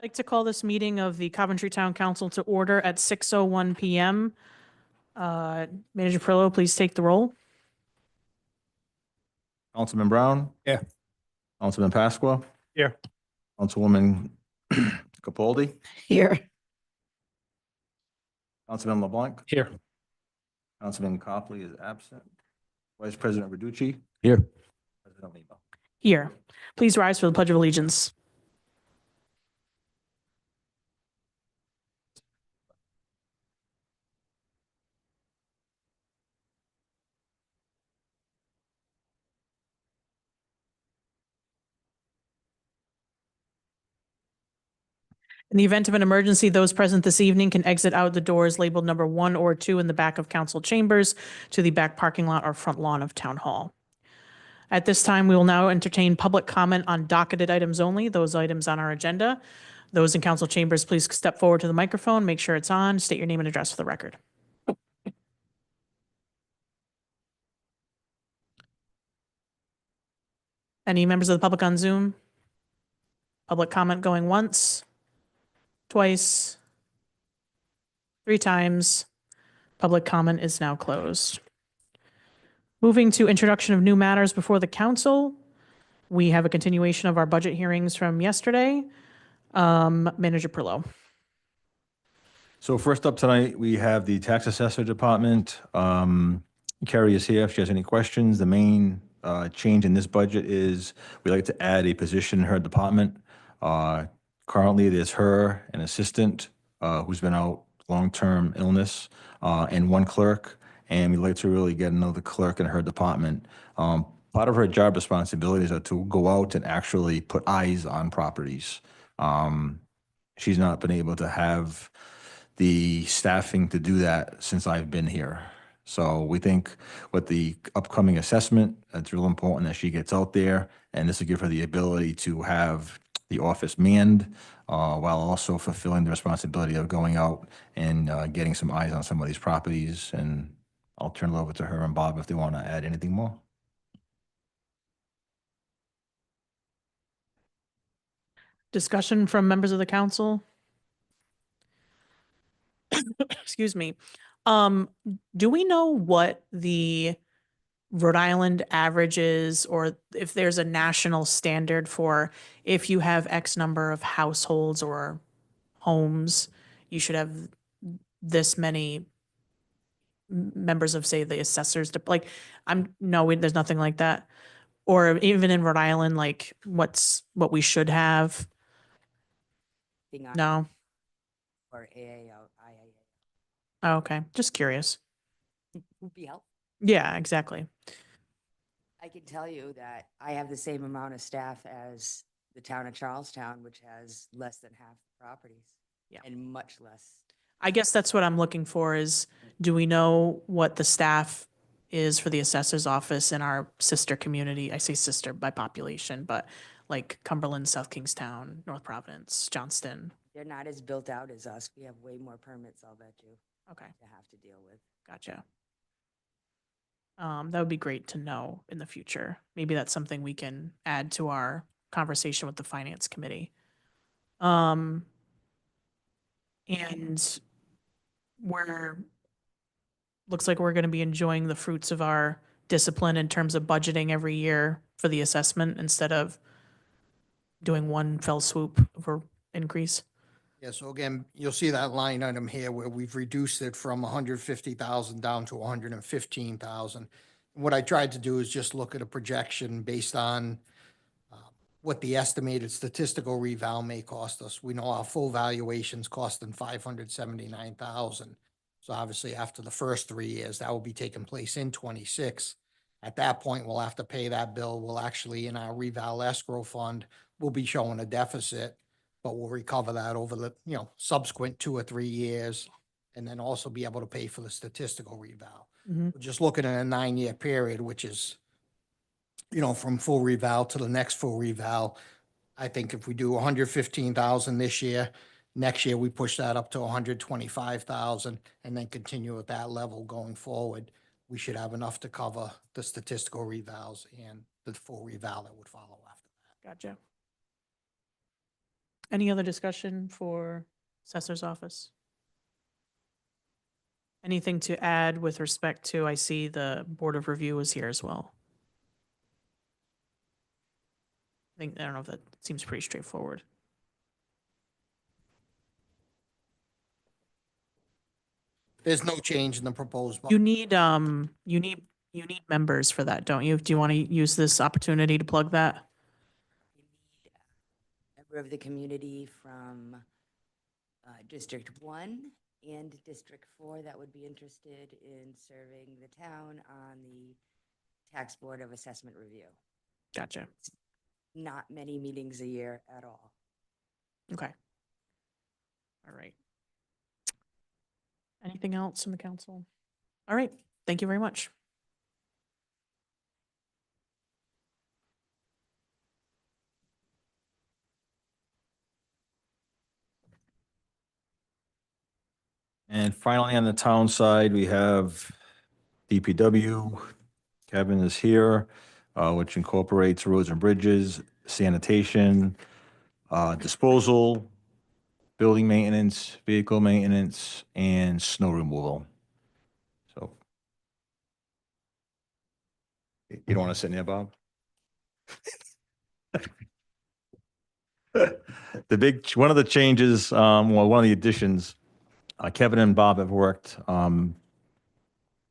I'd like to call this meeting of the Coventry Town Council to order at 6:01 PM. Manager Perillo, please take the roll. Councilman Brown? Yeah. Councilman Pasqua? Here. Councilwoman Capaldi? Here. Councilman LeBlanc? Here. Councilman Copley is absent. Vice President Reducci? Here. President Lebo? Here. Please rise for the Pledge of Allegiance. In the event of an emergency, those present this evening can exit out the doors labeled number 1 or 2 in the back of council chambers to the back parking lot or front lawn of Town Hall. At this time, we will now entertain public comment on docketed items only, those items on our agenda. Those in council chambers, please step forward to the microphone, make sure it's on, state your name and address for the record. Any members of the public on Zoom? Public comment going once, twice, 3 times. Public comment is now closed. Moving to introduction of new matters before the council. We have a continuation of our budget hearings from yesterday. Manager Perillo. So first up tonight, we have the Tax Assessor Department. Carrie is here if she has any questions. The main change in this budget is we'd like to add a position in her department. Currently, there's her, an assistant who's been out long-term illness, and 1 clerk. And we'd like to really get another clerk in her department. Part of her job responsibilities are to go out and actually put eyes on properties. She's not been able to have the staffing to do that since I've been here. So we think with the upcoming assessment, it's real important that she gets out there, and this will give her the ability to have the office manned while also fulfilling the responsibility of going out and getting some eyes on some of these properties. And I'll turn it over to her and Bob if they want to add anything more. Discussion from members of the council? Excuse me. Do we know what the Rhode Island average is, or if there's a national standard for if you have X number of households or homes, you should have this many members of, say, the assessors, like, there's nothing like that. Or even in Rhode Island, like what we should have? No. Or IAA. Oh, okay. Just curious. Would be helpful. Yeah, exactly. I can tell you that I have the same amount of staff as the town of Charlestown, which has less than half the properties. Yeah. And much less. I guess that's what I'm looking for is, do we know what the staff is for the assessor's office in our sister community? I say sister by population, but like Cumberland, South Kingstown, North Providence, Johnston. They're not as built out as us. We have way more permits, I'll bet you, Okay, to have to deal with. gotcha. That would be great to know in the future. Maybe that's something we can add to our conversation with the finance committee. And looks like we're going to be enjoying the fruits of our discipline in terms of budgeting every year for the assessment instead of doing one fell swoop for increase. Yeah, so again, you'll see that line item here where we've reduced it from 150,000 down to 115,000. What I tried to do is just look at a projection based on what the estimated statistical reval may cost us. We know our full valuation's costing 579,000. So obviously after the first 3 years, that will be taking place in 26. At that point, we'll have to pay that bill. We'll actually, in our reval escrow fund, we'll be showing a deficit, but we'll recover that over the, subsequent 2 or 3 years, and then also be able to pay for the statistical reval. We're just looking at a 9-year period, which is, from full reval to the next full reval. I think if we do 115,000 this year, next year we push that up to 125,000 and then continue at that level going forward. We should have enough to cover the statistical revals and the full reval that would follow after that. Gotcha. Any other discussion for Assessor's Office? Anything to add with respect to, I see the Board of Review is here as well. I don't know if that seems pretty straightforward. There's no change in the proposed. You need members for that, don't you? Do you want to use this opportunity to plug that? You need a member of the community from District 1 and District 4 that would be interested in serving the town on the Tax Board of Assessment Review. Gotcha. Not many meetings a year at all. Okay. All right. Anything else from the council? All right. Thank you very much. And finally, on the town side, we have DPW. Kevin is here, which incorporates roads and bridges, sanitation, disposal, building maintenance, vehicle maintenance, and snow removal. So you don't want to sit in there, Bob? One of the changes, well, one of the additions, Kevin and Bob have worked a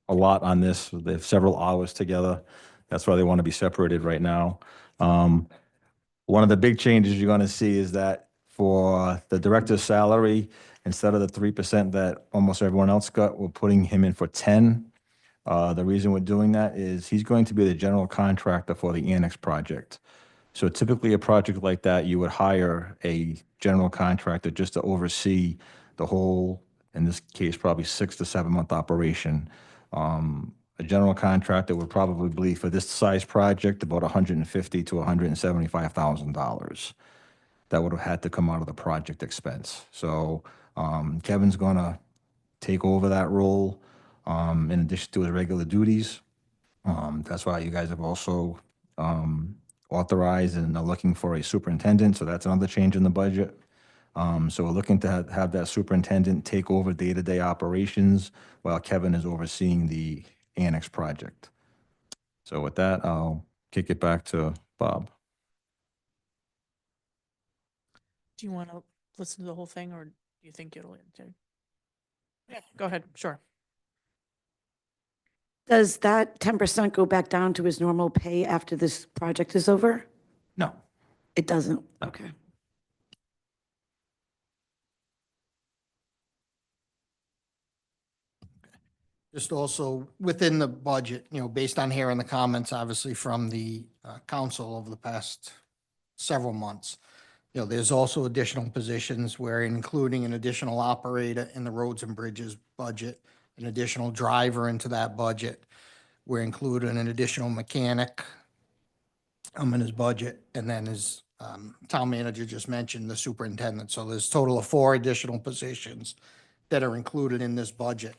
lot on this. They have several hours together. That's why they want to be separated right now. One of the big changes you're going to see is that for the director's salary, instead of the 3% that almost everyone else got, we're putting him in for 10. The reason we're doing that is he's going to be the general contractor for the annex project. So typically a project like that, you would hire a general contractor just to oversee the whole, in this case, probably 6 to 7 month operation. A general contractor would probably be, for this size project, about $150,000 to $175,000. That would have had to come out of the project expense. So Kevin's going to take over that role in addition to his regular duties. That's why you guys have also authorized and are looking for a superintendent. So that's another change in the budget. So we're looking to have that superintendent take over day-to-day operations while Kevin is overseeing the annex project. So with that, I'll kick it back to Bob. Do you want to listen to the whole thing or do you think it'll? Yeah, go ahead. Sure. Does that 10% go back down to his normal pay after this project is over? No. It doesn't? No. Okay. Just also within the budget, based on hearing the comments, obviously from the council over the past several months, there's also additional positions. We're including an additional operator in the roads and bridges budget, an additional driver into that budget. We're including an additional mechanic in his budget, and then as town manager just mentioned, the superintendent. So there's a total of 4 additional positions that are included in this budget.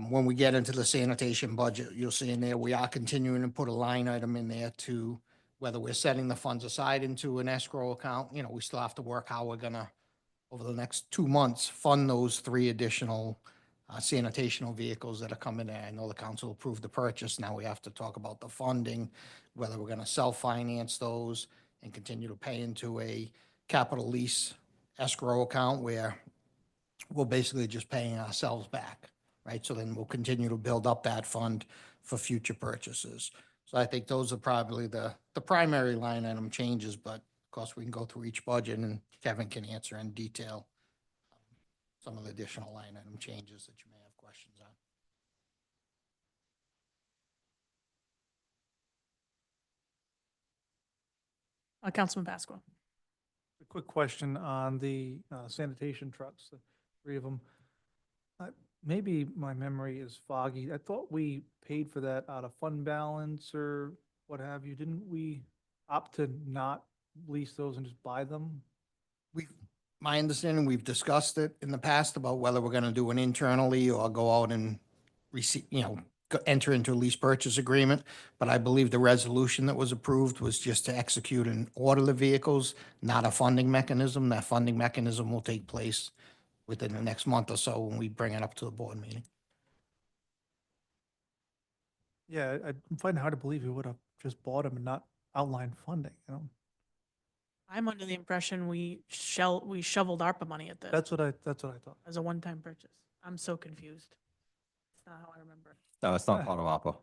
When we get into the sanitation budget, you'll see in there, we are continuing to put a line item in there to whether we're setting the funds aside into an escrow account. We still have to work how we're gonna, over the next 2 months, fund those 3 additional sanitational vehicles that are coming in. I know the council approved the purchase. Now we have to talk about the funding, whether we're gonna self-finance those and continue to pay into a capital lease escrow account where we're basically just paying ourselves back. Right, so then we'll continue to build up that fund for future purchases. So I think those are probably the primary line item changes, but of course we can go through each budget and Kevin can answer in detail some of the additional line item changes that you may have questions on. Councilman Pasqua. A quick question on the sanitation trucks, the 3 of them. Maybe my memory is foggy. I thought we paid for that out of fund balance or what have you. Didn't we opt to not lease those and just buy them? My understanding, we've discussed it in the past about whether we're going to do it internally or go out and receive, enter into a lease purchase agreement, but I believe the resolution that was approved was just to execute and order the vehicles, not a funding mechanism. That funding mechanism will take place within the next month or so when we bring it up to the board meeting. Yeah, I'm finding it hard to believe we would have just bought them and not outlined funding, you know? I'm under the impression we shoveled ARPA money at this That's what I thought. as a one-time purchase. I'm so confused. It's not how I remember it. No, it's not part of ARPA.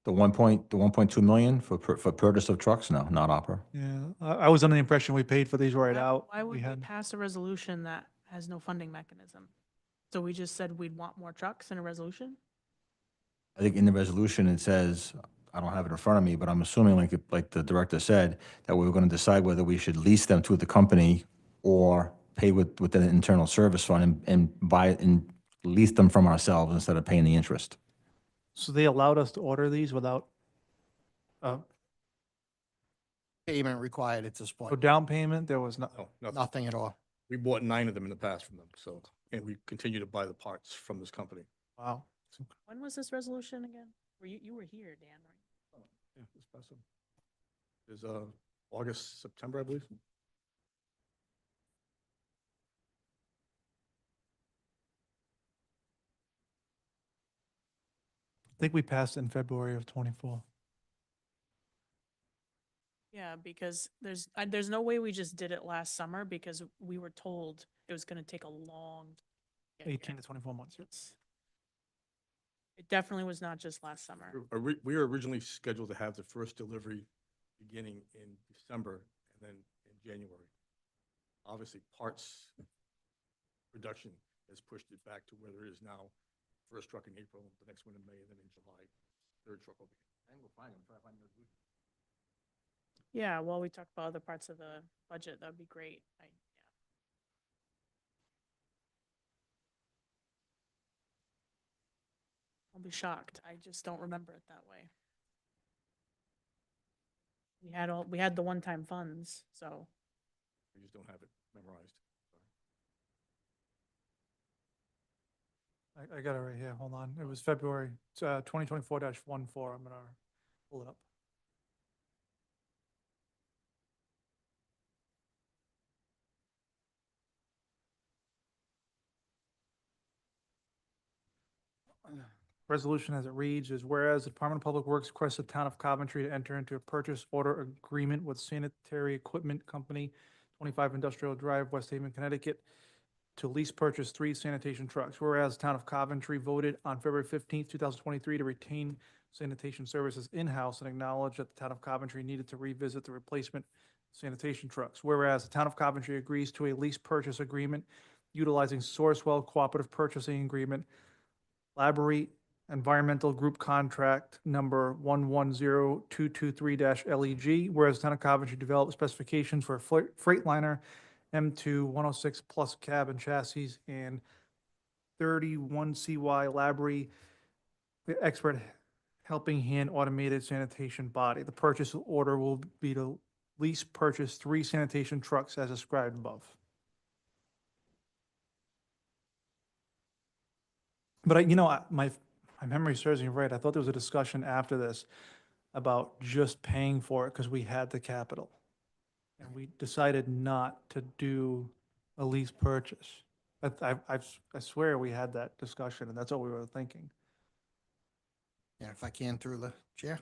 The 1.2 million for purchase of trucks? No, not ARPA. Yeah, I was under the impression we paid for these right out. Why would we had, pass a resolution that has no funding mechanism? So we just said we'd want more trucks in a resolution? I think in the resolution, it says, I don't have it in front of me, but I'm assuming like the director said, that we were going to decide whether we should lease them to the company or pay with an internal service fund and buy and lease them from ourselves instead of paying the interest. so they allowed us to order these without, Payment required at this no point. down payment, there was no, No, nothing. Nothing at all. We bought 9 of them in the past from them, so, and we continue to buy the parts from this company. wow. When was this resolution again? You were here, Dan, right? Yeah, this past one. Is August, September, I believe. I think we passed in February of '24. Yeah, because there's no way we just did it last summer because we were told it was gonna take a long. to get here. 18 to 24 months. It definitely was not just last summer. We were originally scheduled to have the first delivery beginning in December and then in January. Obviously, parts production has pushed it back to where it is now. First truck in April, the next one in May, and then in July, third truck will be. And we'll find them, try to find them. Yeah, well, we talked about other parts of the budget. That'd be great. Yeah. I'll be shocked. I just don't remember it that way. We had the one-time funds, so. We just don't have it memorized. I got it right here, hold on. It was February, 2024-14, I'm gonna pull it up. Resolution as it reads is whereas the Department of Public Works requests the town of Coventry to enter into a purchase order agreement with Sanitary Equipment Company, 25 Industrial Drive, West Haven, Connecticut, to lease purchase 3 sanitation trucks. Whereas the town of Coventry voted on February 15th, 2023 to retain sanitation services in-house and acknowledge that the town of Coventry needed to revisit the replacement sanitation trucks. Whereas the town of Coventry agrees to a lease purchase agreement utilizing Sourcewell Cooperative Purchasing Agreement, Library Environmental Group Contract Number 110223-LEG, whereas the town of Coventry developed specifications for a Freightliner M2 106 plus cab and chassis and 31 CY Library Expert Helping Hand Automated Sanitation Body. The purchase order will be to lease purchase 3 sanitation trucks as described above. But my memory serves me right. I thought there was a discussion after this about just paying for it because we had the capital. And we decided not to do a lease purchase. I swear we had that discussion and that's what we were thinking. Yeah, if I can through the chair.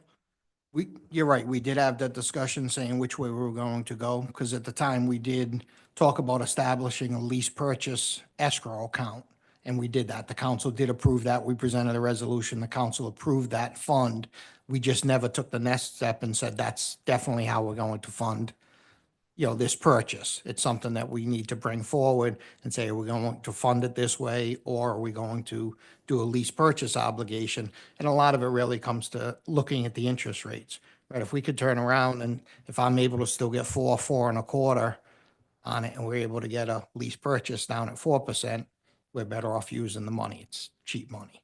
You're right, we did have that discussion saying which way we were going to go, because at the time we did talk about establishing a lease purchase escrow account. And we did that. The council did approve that. We presented a resolution. The council approved that fund. We just never took the next step and said, that's definitely how we're going to fund, this purchase. It's something that we need to bring forward and say, are we going to fund it this way? Or are we going to do a lease purchase obligation? And a lot of it really comes to looking at the interest rates, right? If we could turn around and if I'm able to still get 4.25 on it and we're able to get a lease purchase down at 4%, we're better off using the money. It's cheap money.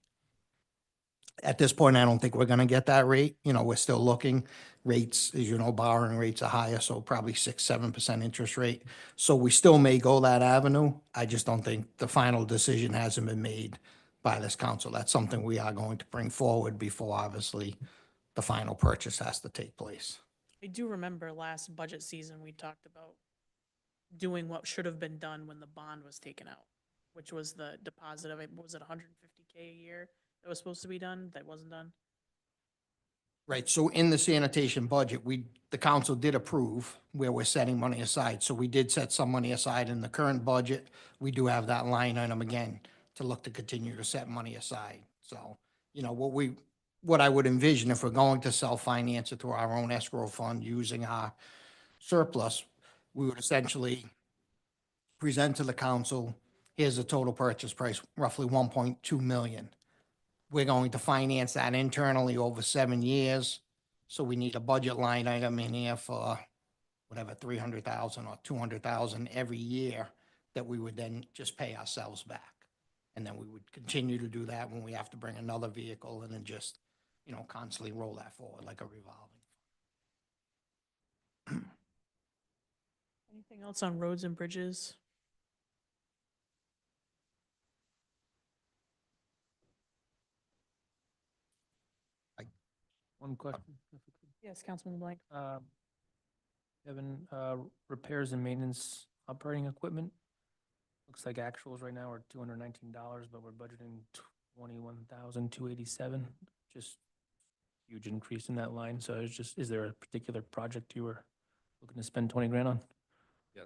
At this point, I don't think we're going to get that rate. We're still looking. Rates, as you know, borrowing rates are higher, so probably 6-7% interest rate. So we still may go that avenue. I just don't think the final decision hasn't been made by this council. That's something we are going to bring forward before, obviously, the final purchase has to take place. I do remember last budget season, we talked about doing what should have been done when the bond was taken out, which was the deposit of, was it 150K a year that was supposed to be done, that wasn't done? Right, so in the sanitation budget, the council did approve where we're setting money aside. So we did set some money aside in the current budget. We do have that line item again to look to continue to set money aside. So, you know, what I would envision if we're going to self-finance it through our own escrow fund using our surplus, we would essentially present to the council, here's the total purchase price, roughly 1.2 million. We're going to finance that internally over 7 years. So we need a budget line item in here for whatever, 300,000 or 200,000 every year that we would then just pay ourselves back. And then we would continue to do that when we have to bring another vehicle and then just, you know, constantly roll that forward like a revolving. Anything else on roads and bridges? One question. Yes, Councilman LeBlanc. Kevin, repairs and maintenance operating equipment. Looks like actuals right now are $219, but we're budgeting $21,287. Just huge increase in that line. So it's just, is there a particular project you were looking to spend 20 grand on? Yeah,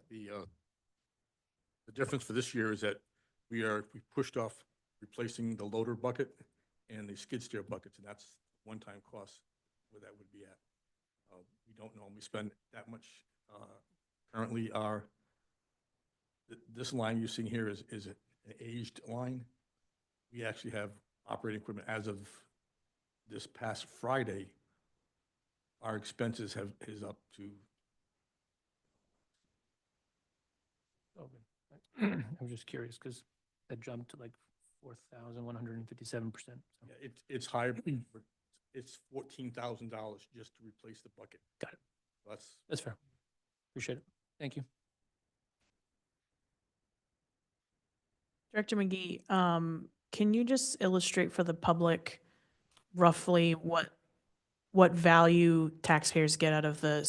the difference for this year is that we pushed off replacing the loader bucket and the skid steer buckets, and that's one-time cost where that would be at. We don't normally spend that much. Currently, this line you're seeing here is an aged line. We actually have operating equipment as of this past Friday. Our expenses is up to, Okay. I was just curious because that jumped to like 4,157%. yeah, it's higher. It's $14,000 just to replace the bucket. Got it. That's fair. Appreciate it. Thank you. Director McGee, can you just illustrate for the public roughly what value taxpayers get out of the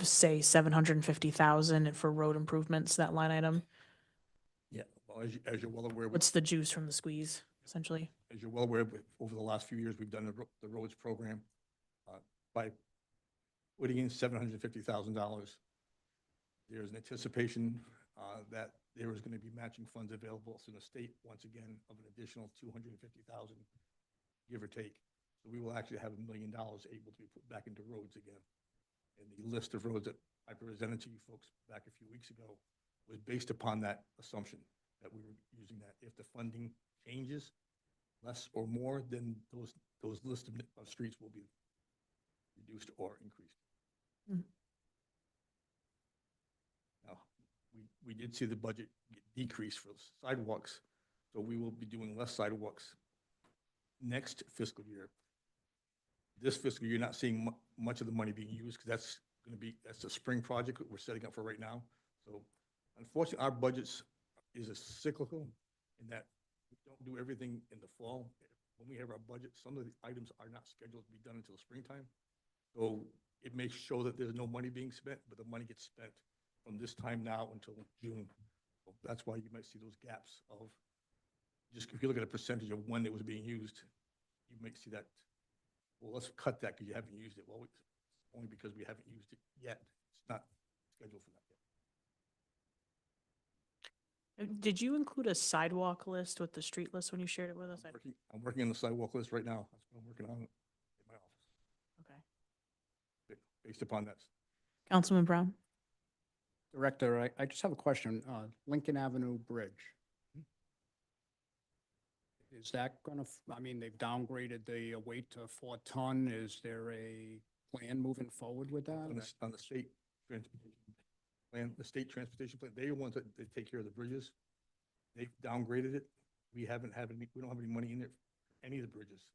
say 750,000 for road improvements, that line item? Yeah, well, as you're well aware, What's the juice from the squeeze, essentially? as you're well aware, over the last few years, we've done the roads program. By putting in $750,000, there's an anticipation that there is going to be matching funds available from the state, once again, of an additional $250,000, give or take. So we will actually have $1 million able to be put back into roads again. And the list of roads that I presented to you folks back a few weeks ago was based upon that assumption that we were using that. If the funding changes, less or more, then those list of streets will be reduced or increased. Mm. Now, we did see the budget decrease for sidewalks, so we will be doing less sidewalks next fiscal year. This fiscal year, you're not seeing much of the money being used because that's a spring project that we're setting up for right now. So unfortunately, our budgets is a cyclical in that we don't do everything in the fall. When we have our budget, some of the items are not scheduled to be done until springtime. So it may show that there's no money being spent, but the money gets spent from this time now until June. So that's why you might see those gaps of, just if you look at a percentage of when it was being used, you might see that, well, let's cut that because you haven't used it. Well, it's only because we haven't used it yet. It's not scheduled for that yet. Did you include a sidewalk list with the street list when you shared it with us? I'm working on the sidewalk list right now. That's what I'm working on in my office, Okay. based upon that. Councilman Brown? Director, I just have a question. Lincoln Avenue Bridge. Is that gonna, I mean, they've downgraded the weight to 4 ton. Is there a plan moving forward with that? On the state transportation plan, they're the ones that they take care of the bridges. They've downgraded it. We don't have any money in it for any of the bridges.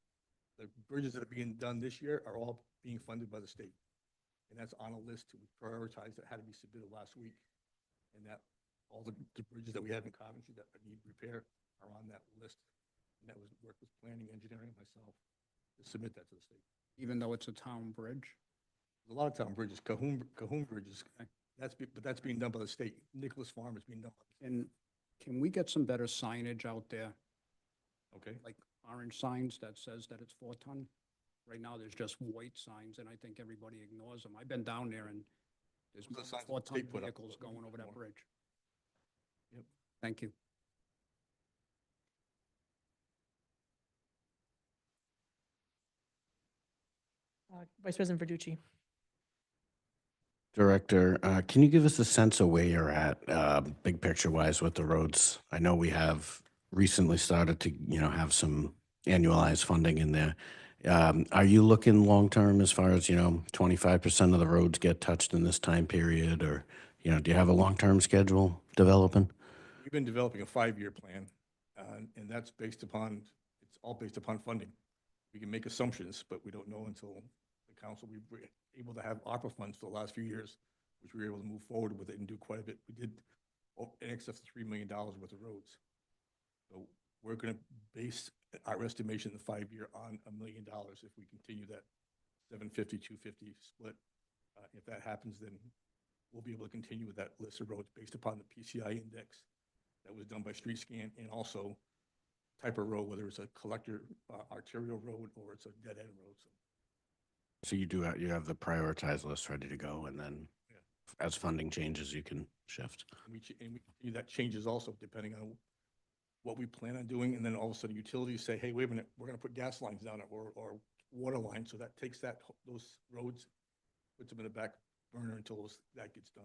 The bridges that are being done this year are all being funded by the state. And that's on a list to prioritize that had to be submitted last week. And that all the bridges that we have in Coventry that need repair are on that list. And that was work with planning, engineering, and myself to submit that to the state. Even though it's a town bridge? There's a lot of town bridges, Cahoon bridges, but that's being done by the state. Nicholas Farm is being done by the And can we get some better signage out there, state. Okay? like orange signs that says that it's 4-ton? Right now, there's just white signs, and I think everybody ignores them. I've been down there, and there's Those are signs that the 4-ton state put up, vehicles but we going over that ignore. bridge. Yep. Thank you. Vice President Verducci. Director, can you give us a sense of where you're at, big picture wise with the roads? I know we have recently started to, have some annualized funding in there. Are you looking long-term as far as, 25% of the roads get touched in this time period? Or, do you have a long-term schedule developing? We've been developing a 5-year plan, and that's it's all based upon funding. We can make assumptions, but we don't know until the council, we were able to have ARPA funds for the last few years, which we were able to move forward with it and do quite a bit. We did in excess of $3 million worth of roads. So we're going to base our estimation in the 5-year on $1 million if we continue that 750, 250 split. If that happens, then we'll be able to continue with that list of roads based upon the PCI index that was done by Street Scan, and also type of road, whether it's a collector arterial road or it's a dead end road. So you have the prioritized list ready to go, and then as funding changes, you can shift. And we continue that changes also depending on what we plan on doing. And then all of a sudden utilities say, hey, wait a minute, we're going to put gas lines down or water lines. So that takes those roads, puts them in the back burner until that gets done.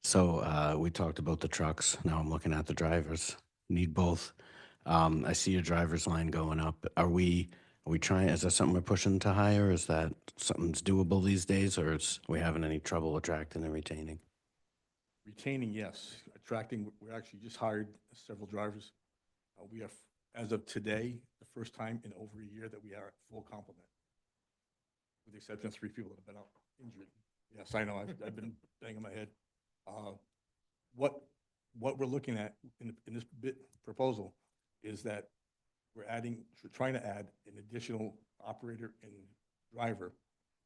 So we talked about the trucks. Now I'm looking at the drivers. Need both. I see your driver's line going up. Are we trying, is that something we're pushing to hire? Is that something's doable these days, or are we having any trouble attracting and retaining? Retaining, yes. Attracting, we're actually just hired several drivers. We have, as of today, the first time in over a year that we are at full complement, with the exception of 3 people that have been out injured. Yes, I know, I've been banging my head. What we're looking at in this proposal is that we're trying to add an additional operator and driver,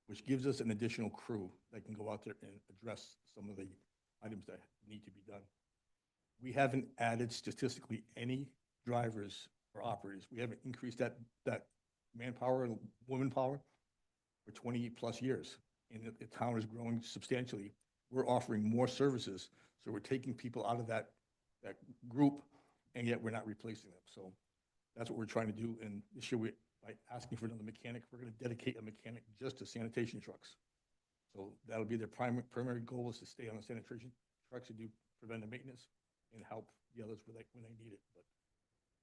which gives us an additional crew that can go out there and address some of the items that need to be done. We haven't added statistically any drivers or operators. We haven't increased that manpower and woman power for 20 plus years. And the town is growing substantially. We're offering more services. So we're taking people out of that group, and yet we're not replacing them. So that's what we're trying to do. And this year, by asking for another mechanic, we're going to dedicate a mechanic just to sanitation trucks. So that'll be their primary goal, is to stay on the sanitation trucks and do preventive maintenance and help the others when they need it. But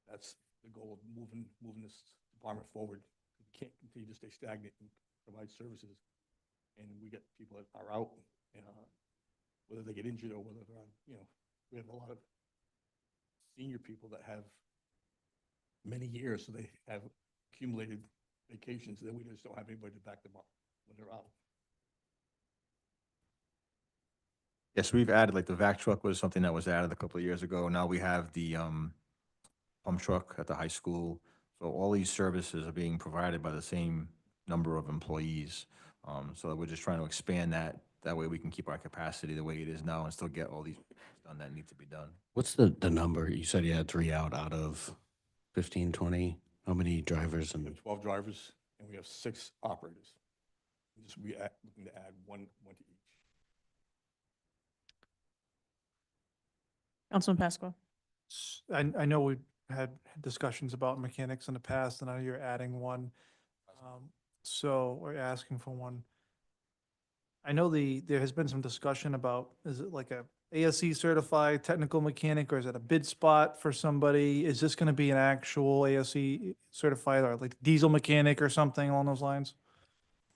that's the goal of moving this department forward. We can't continue to stay stagnant and provide services. And we get people that are out, whether they get injured or whether they're on, we have a lot of senior people that have many years, so they have accumulated vacations, then we just don't have anybody to back them up when they're out. Yes, we've added, like the vac truck was something that was added a couple of years ago. Now we have the pump truck at the high school. So all these services are being provided by the same number of employees. So we're just trying to expand that. That way we can keep our capacity the way it is now and still get all these done that need to be done. What's the number? You said you had 3 out of 15, 20? How many drivers? We And have 12 drivers and we have 6 operators. We're looking to add one to each. Councilman Pasqua. I know we've had discussions about mechanics in the past, and I know you're adding one. So we're asking for one. I know there has been some discussion about, is it like a ASC certified technical mechanic, or is it a bid spot for somebody? Is this going to be an actual ASC certified, or like diesel mechanic or something along those lines?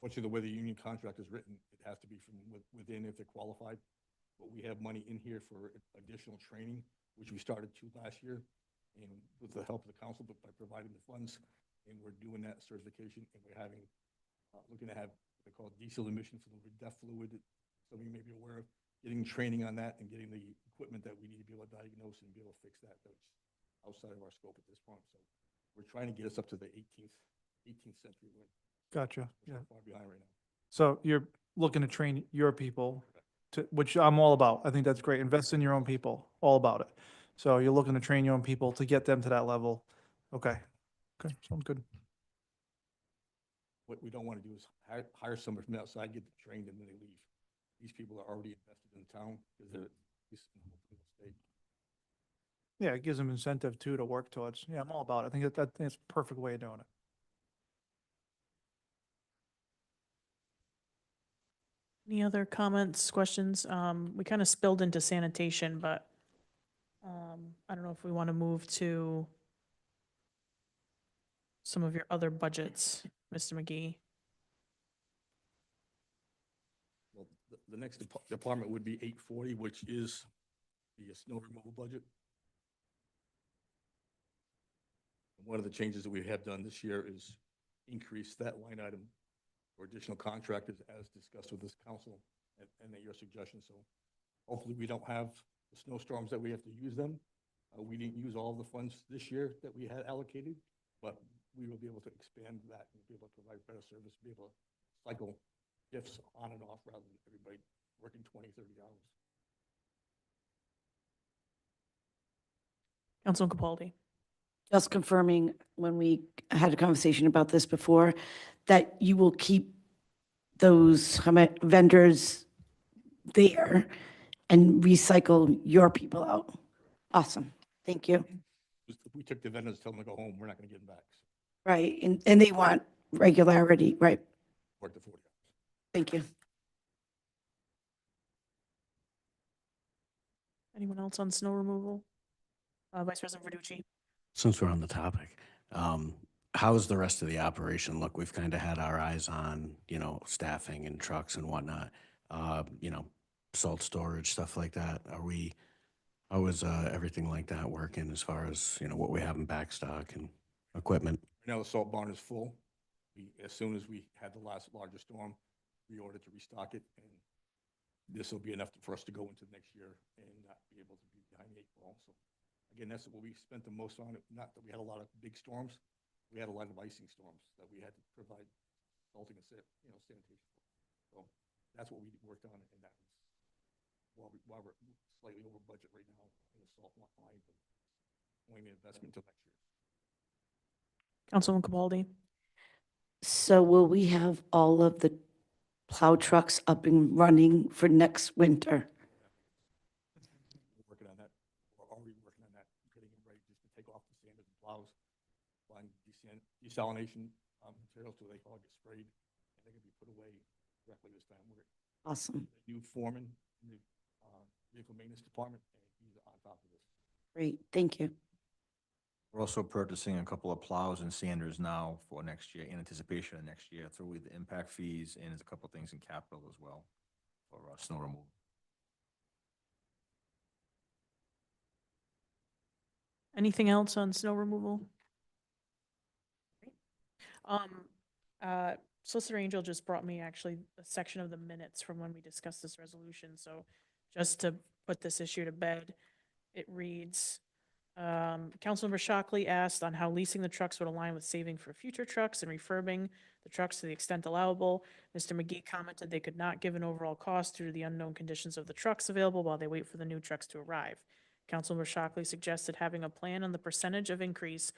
Fortunately, the way the union contract is written, it has to be from within if they're qualified. But we have money in here for additional training, which we started last year, and with the help of the council, but by providing the funds, and we're doing that certification, and we're looking to have what they call diesel emission fluid, DEF fluid. Some of you may be aware of. getting training on that and getting the equipment that we need to be able to diagnose and be able to fix that. That's outside of our scope at this point. So we're trying to get us up to the 18th century. Gotcha, We're yeah. so far behind right now. So you're looking to train your people to, which I'm all about. I think that's great. Invest in your own people, all about it. So you're looking to train your own people to get them to that level. Okay. Okay, sounds good. What we don't want to do is hire somebody from outside, get them trained, and then they leave. These people are already invested in the town because they're at least in the state. Yeah, it gives them incentive too to work towards. Yeah, I'm all about it. I think that's a perfect way of doing it. Any other comments, questions? We kind of spilled into sanitation, but I don't know if we want to move to some of your other budgets, Mr. McGee. Well, the next department would be 840, which is the snow removal budget. And one of the changes that we have done this year is increase that line item for additional contractors as discussed with this council and at your suggestion. So hopefully we don't have the snowstorms that we have to use them. We didn't use all the funds this year that we had allocated, but we will be able to expand that and be able to provide better service, be able to cycle shifts on and off rather than everybody working 20, 30 hours. Councilman Capaldi. Just confirming, when we had a conversation about this before, that you will keep those vendors there and recycle your people out. Awesome. Thank you. If we took the vendors, tell them to go home, we're not going to get them back. So Right. And they want regularity. Right. work the 40 hours. Thank you. Anyone else on snow removal? Vice President Verducci. Since we're on the topic, how's the rest of the operation look? We've kind of had our eyes on, staffing and trucks and whatnot, salt storage, stuff like that. How is everything like that working as far as, what we have in backstock and equipment? Right now, the salt barn is full. As soon as we had the last larger storm, we ordered to restock it, and this will be enough for us to go into next year and not be able to be behind the 8 ball. So again, that's what we spent the most on. Not that we had a lot of big storms, we had a lot of icing storms that we had to provide salting and sanitation. So that's what we worked on, and that was while we're slightly over budget right now in the salt line, but only an investment until next year. Councilman Capaldi. So will we have all of the plow trucks up and running for next winter? We're working on that. We're already working on that, getting it ready just to take off the sanders and plows, buying desalination materials so they all get sprayed and they can be put away correctly this time. We're Awesome. a new foreman in the vehicle maintenance department, and he's on top of this. Great. Thank you. We're also purchasing a couple of plows and sanders now for next year in anticipation of next year through the impact fees, and there's a couple of things in capital as well for snow removal. Anything else on snow removal? Solicitor Angel just brought me actually a section of the minutes from when we discussed this resolution. So just to put this issue to bed, it reads, Councilmember Shockley asked on how leasing the trucks would align with saving for future trucks and refurbing the trucks to the extent allowable. Mr. McGee commented they could not give an overall cost due to the unknown conditions of the trucks available while they wait for the new trucks to arrive. Councilmember Shockley suggested having a plan on the percentage of increase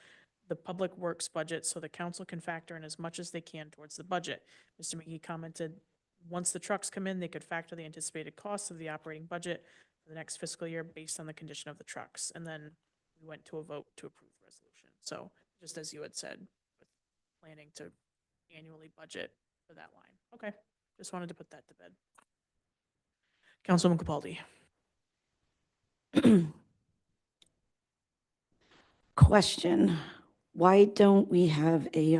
the public works budget so the council can factor in as much as they can towards the budget. Mr. McGee commented, once the trucks come in, they could factor the anticipated costs of the operating budget for the next fiscal year based on the condition of the trucks. And then we went to a vote to approve the resolution. So just as you had said, with planning to annually budget for that line. Okay, just wanted to put that to bed. Councilwoman Capaldi. Question. Why don't we have a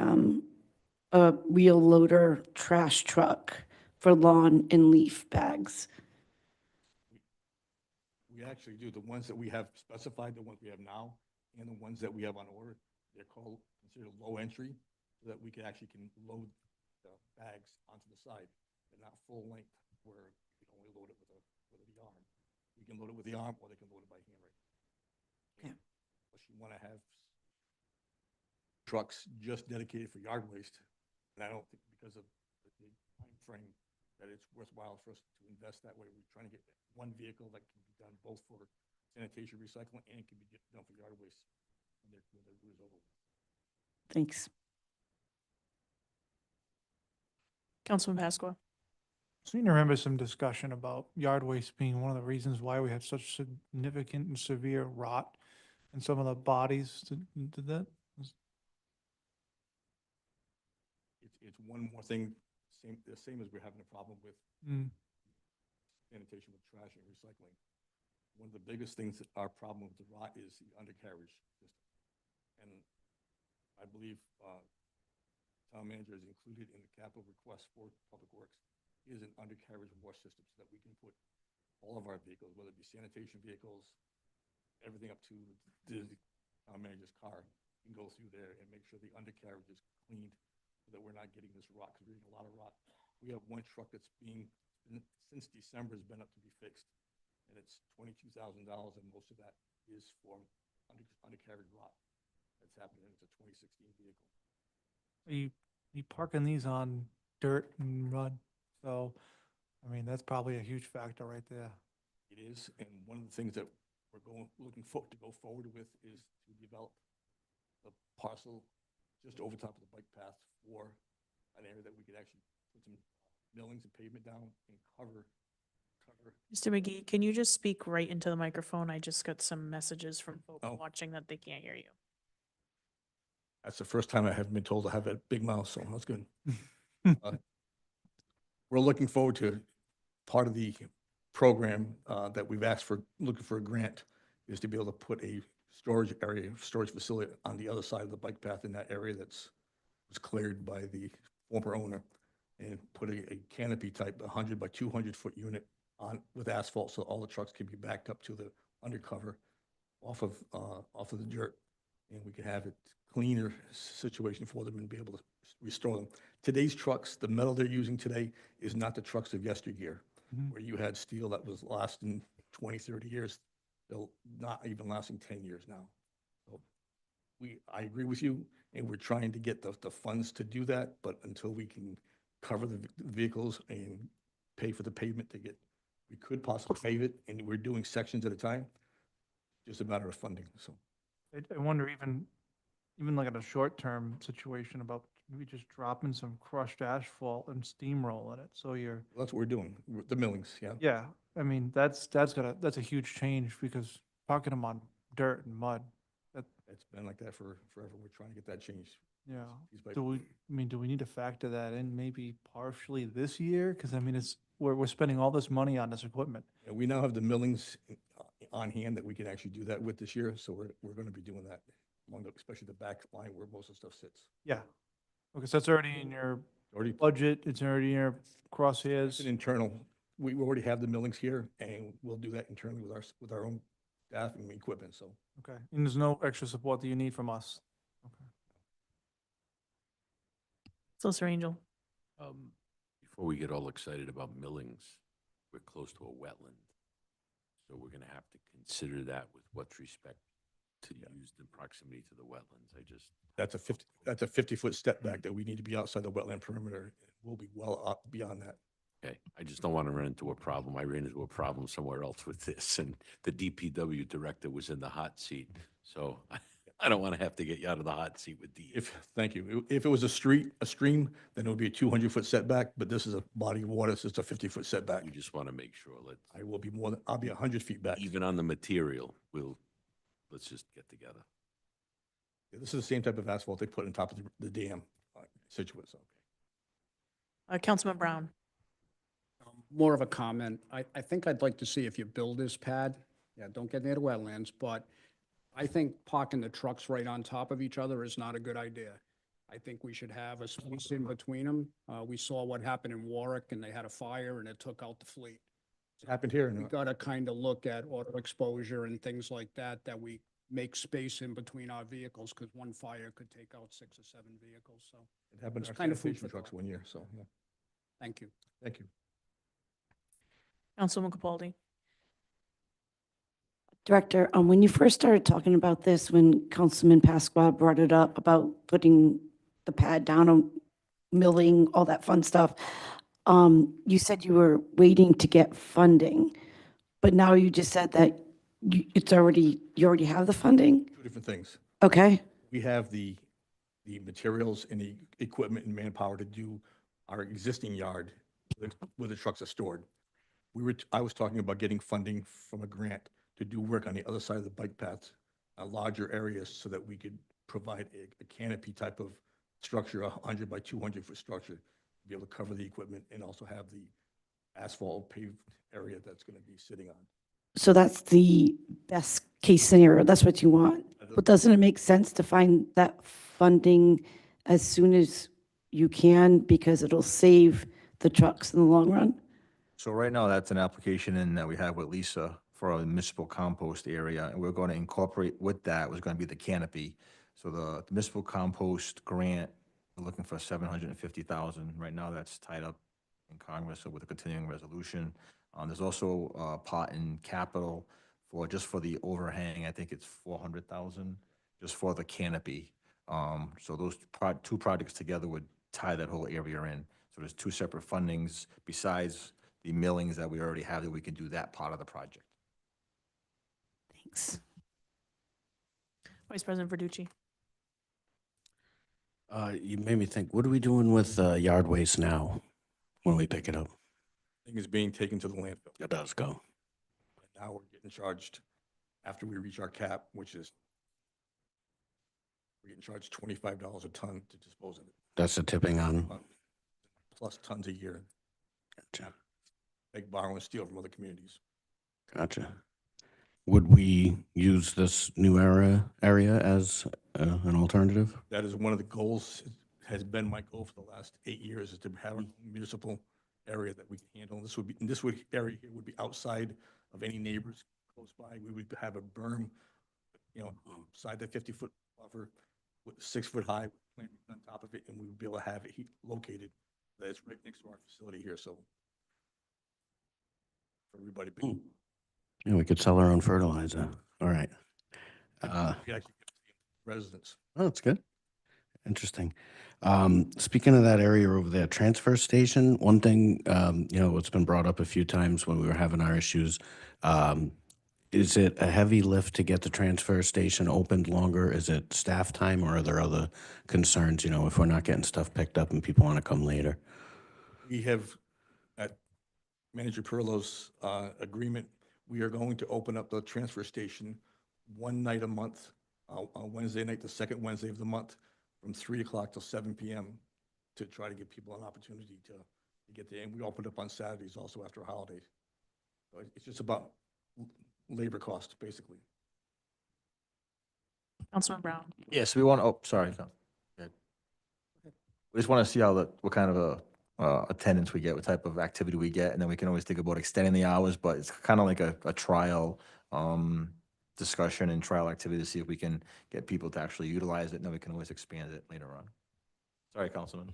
real loader trash truck for lawn and leaf bags? We actually do. The ones that we have specified, the ones we have now, and the ones that we have on order, they're considered low entry, so that we can load the bags onto the side. They're not full length where we can only load it with with the arm. We can load it with the arm, or they can load it by hand right now. Okay. Unless you want to have trucks just dedicated for yard waste, and I don't think because of the time frame that it's worthwhile for us to invest that way. We're trying to get one vehicle that can be done both for sanitation, recycling, and can be done for yard waste when their route is over. Thanks. Councilman Pasqua. Seem to remember some discussion about yard waste being one of the reasons why we had such significant and severe rot in some of the bodies. Did that? It's one more thing, the same as we're having a problem with Mm. sanitation with trash and recycling. One of the biggest things that our problem with the rot is the undercarriage system. And I believe town manager is included in the capital request for Public Works is an undercarriage wash system so that we can put all of our vehicles, whether it be sanitation vehicles, everything up to the town manager's car, can go through there and make sure the undercarriage is cleaned so that we're not getting this rot, because we're getting a lot of rot. We have one truck that's since December has been up to be fixed, and it's $22,000, and most of that is for undercarriage rot that's happening. It's a 2016 vehicle. You parking these on dirt and mud, so, I mean, that's probably a huge factor right there. It is, and one of the things that we're looking to go forward with is to develop the parcel just over top of the bike path for an area that we could actually put some millings and pavement down and cover. Mr. McGee, can you just speak right into the microphone? I just got some messages from folks Oh. watching that they can't hear you. That's the first time I haven't been told to have a big mouth, so that's good. We're looking forward to part of the program that we've asked for, looking for a grant, is to be able to put a storage facility on the other side of the bike path in that area was cleared by the former owner, and put a canopy type 100 by 200 foot unit on with asphalt, so all the trucks can be backed up to the undercover off of the dirt, and we can have it cleaner situation for them and be able to restore them. Today's trucks, the metal they're using today is not the trucks of yesteryear, where you had steel that was lasting 20, 30 years. They'll not even lasting 10 years now. So I agree with you, and we're trying to get the funds to do that, but until we can cover the vehicles and pay for the pavement we could possibly pave it, and we're doing sections at a time, just a matter of funding, so. I wonder even like in a short-term situation about maybe just dropping some crushed asphalt and steamrolling it, so you're, That's what we're doing, the millings, yeah. yeah, I mean, that's a huge change, because parking them on dirt and mud, It's been like that forever. We're trying to get that changed. yeah. piece by Do we need to factor that in maybe partially this year? Because I mean, we're spending all this money on this equipment. And we now have the millings on hand that we can actually do that with this year, so we're going to be doing that, especially the back line where most of the stuff sits. Yeah. Okay, so that's already in your Already budget, it's already in your It's crosshairs. an internal, we already have the millings here, and we'll do that internally with our own staff and equipment, so. Okay, and there's no extra support that you need from us. Okay. Solicitor Angel. Before we get all excited about millings, we're close to a wetland. So we're gonna have to consider that with what's respect to use the proximity to the wetlands. That's a 50-foot step back that we need to be outside the wetland perimeter. We'll be well up beyond that. Okay, I just don't want to run into a problem. I ran into a problem somewhere else with this, and the DPW director was in the hot seat. So I don't want to have to get you out of the hot seat with DE. Thank you. If it was a stream, then it would be a 200-foot setback, but this is a body of water, so it's a 50-foot setback. We just want to make sure, I'll be 100 feet back. even on the material, let's just get together. This is the same type of asphalt they put on top of the dam, Situate, so. Councilman Brown. More of a comment. I think I'd like to see if you build this pad, yeah, don't get near the wetlands, but I think parking the trucks right on top of each other is not a good idea. I think we should have a space in between them. We saw what happened in Warwick, and they had a fire and it took out the fleet. It happened here. We gotta kind of look at auto exposure and things like that, that we make space in between our vehicles, because one fire could take out 6 or 7 vehicles, so, It happened It's in our kind of food sanitation for trucks thought. 1 year, so, yeah. thank you. Thank you. Councilwoman Capaldi. Director, when you first started talking about this, when Councilman Pasqua brought it up about putting the pad down on milling, all that fun stuff, you said you were waiting to get funding, but now you just said that you already have the funding? Two different things. Okay, We have the materials and the equipment and manpower to do our existing yard where the trucks are stored. I was talking about getting funding from a grant to do work on the other side of the bike paths, larger areas, so that we could provide a canopy type of structure, 100 by 200 foot structure, to be able to cover the equipment and also have the asphalt paved area that's going to be sitting on. so that's the best case scenario. That's what you want. But doesn't it make sense to find that funding as soon as you can because it'll save the trucks in the long run? So right now, that's an application in that we have with Lisa for a municipal compost area, and we're going to incorporate with that was going to be the canopy. So the municipal compost grant, we're looking for 750,000. Right now, that's tied up in Congress with a continuing resolution. There's also a pot in capital for just for the overhang. I think it's 400,000 just for the canopy. So those two projects together would tie that whole area in. So there's two separate fundings besides the millings that we already have that we can do that part of the project. Thanks. Vice President Verducci. You made me think, what are we doing with yard waste now when we pick it up? Thing is being taken to the landfill. It does go. And now we're getting charged after we reach our cap, which is we're getting charged $25 a ton to dispose of it, That's the tipping on. plus tons a year. Gotcha. Like borrow and steal from other communities. Gotcha. Would we use this new area as an alternative? That is one of the goals, has been my goal for the last 8 years, is to have a municipal area that we can handle. Area here would be outside of any neighbors close by. We would have a berm, side the 50-foot buffer with 6-foot high planting on top of it, and we would be able to have it located. That's right next to our facility here, so for everybody. Yeah, we could sell our own fertilizer. All right. We actually get residents. Oh, that's good. Interesting. Speaking of that area over there, transfer station, one thing, it's been brought up a few times when we were having our issues. Is it a heavy lift to get the transfer station opened longer? Is it staff time, or are there other concerns, if we're not getting stuff picked up and people want to come later? We have, at Manager Perlo's agreement, we are going to open up the transfer station one night a month, on Wednesday night, the second Wednesday of the month, from 3 o'clock till 7 p.m. to try to give people an opportunity to get there. And we open up on Saturdays also after holidays. So it's just about labor costs, basically. Councilman Brown. Yes, we want, sorry. Go ahead. We just want to see what kind of attendance we get, what type of activity we get, and then we can always think about extending the hours, but it's kind of like a trial discussion and trial activity to see if we can get people to actually utilize it, and then we can always expand it later on. Sorry, Councilman.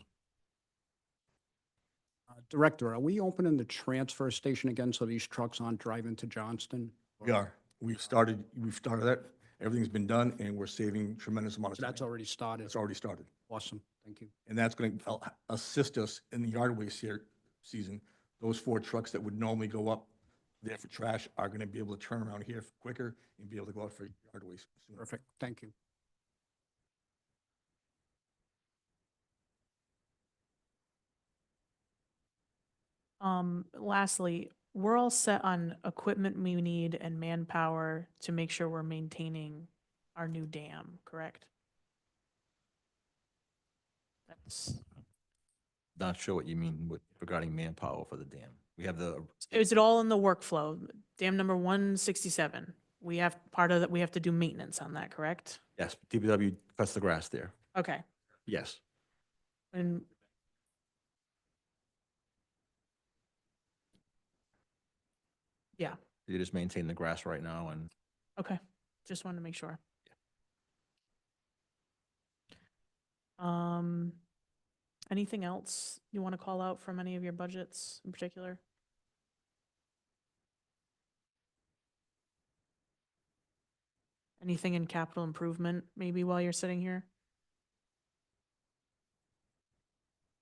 Director, are we opening the transfer station again so these trucks aren't driving to Johnston? We are. We've started that. Everything's been done, and we're saving tremendous amount of So time. that's already started. It's already started. Awesome. Thank you. And that's going to assist us in the yard waste here season. Those 4 trucks that would normally go up there for trash are going to be able to turn around here quicker and be able to go out for yard waste sooner. Perfect. Thank you. Lastly, we're all set on equipment we need and manpower to make sure we're maintaining our new dam, correct? That's, Not sure what you mean regarding manpower for the dam. We have is it all in the workflow? Dam number 167, we have part of that, we have to do maintenance on that, correct? yes, DPW cuts the grass there. Okay, Yes. and yeah, You just maintain the grass right now, and okay, just wanted to make sure. Anything else you want to call out from any of your budgets in particular? Anything in capital improvement, maybe while you're sitting here?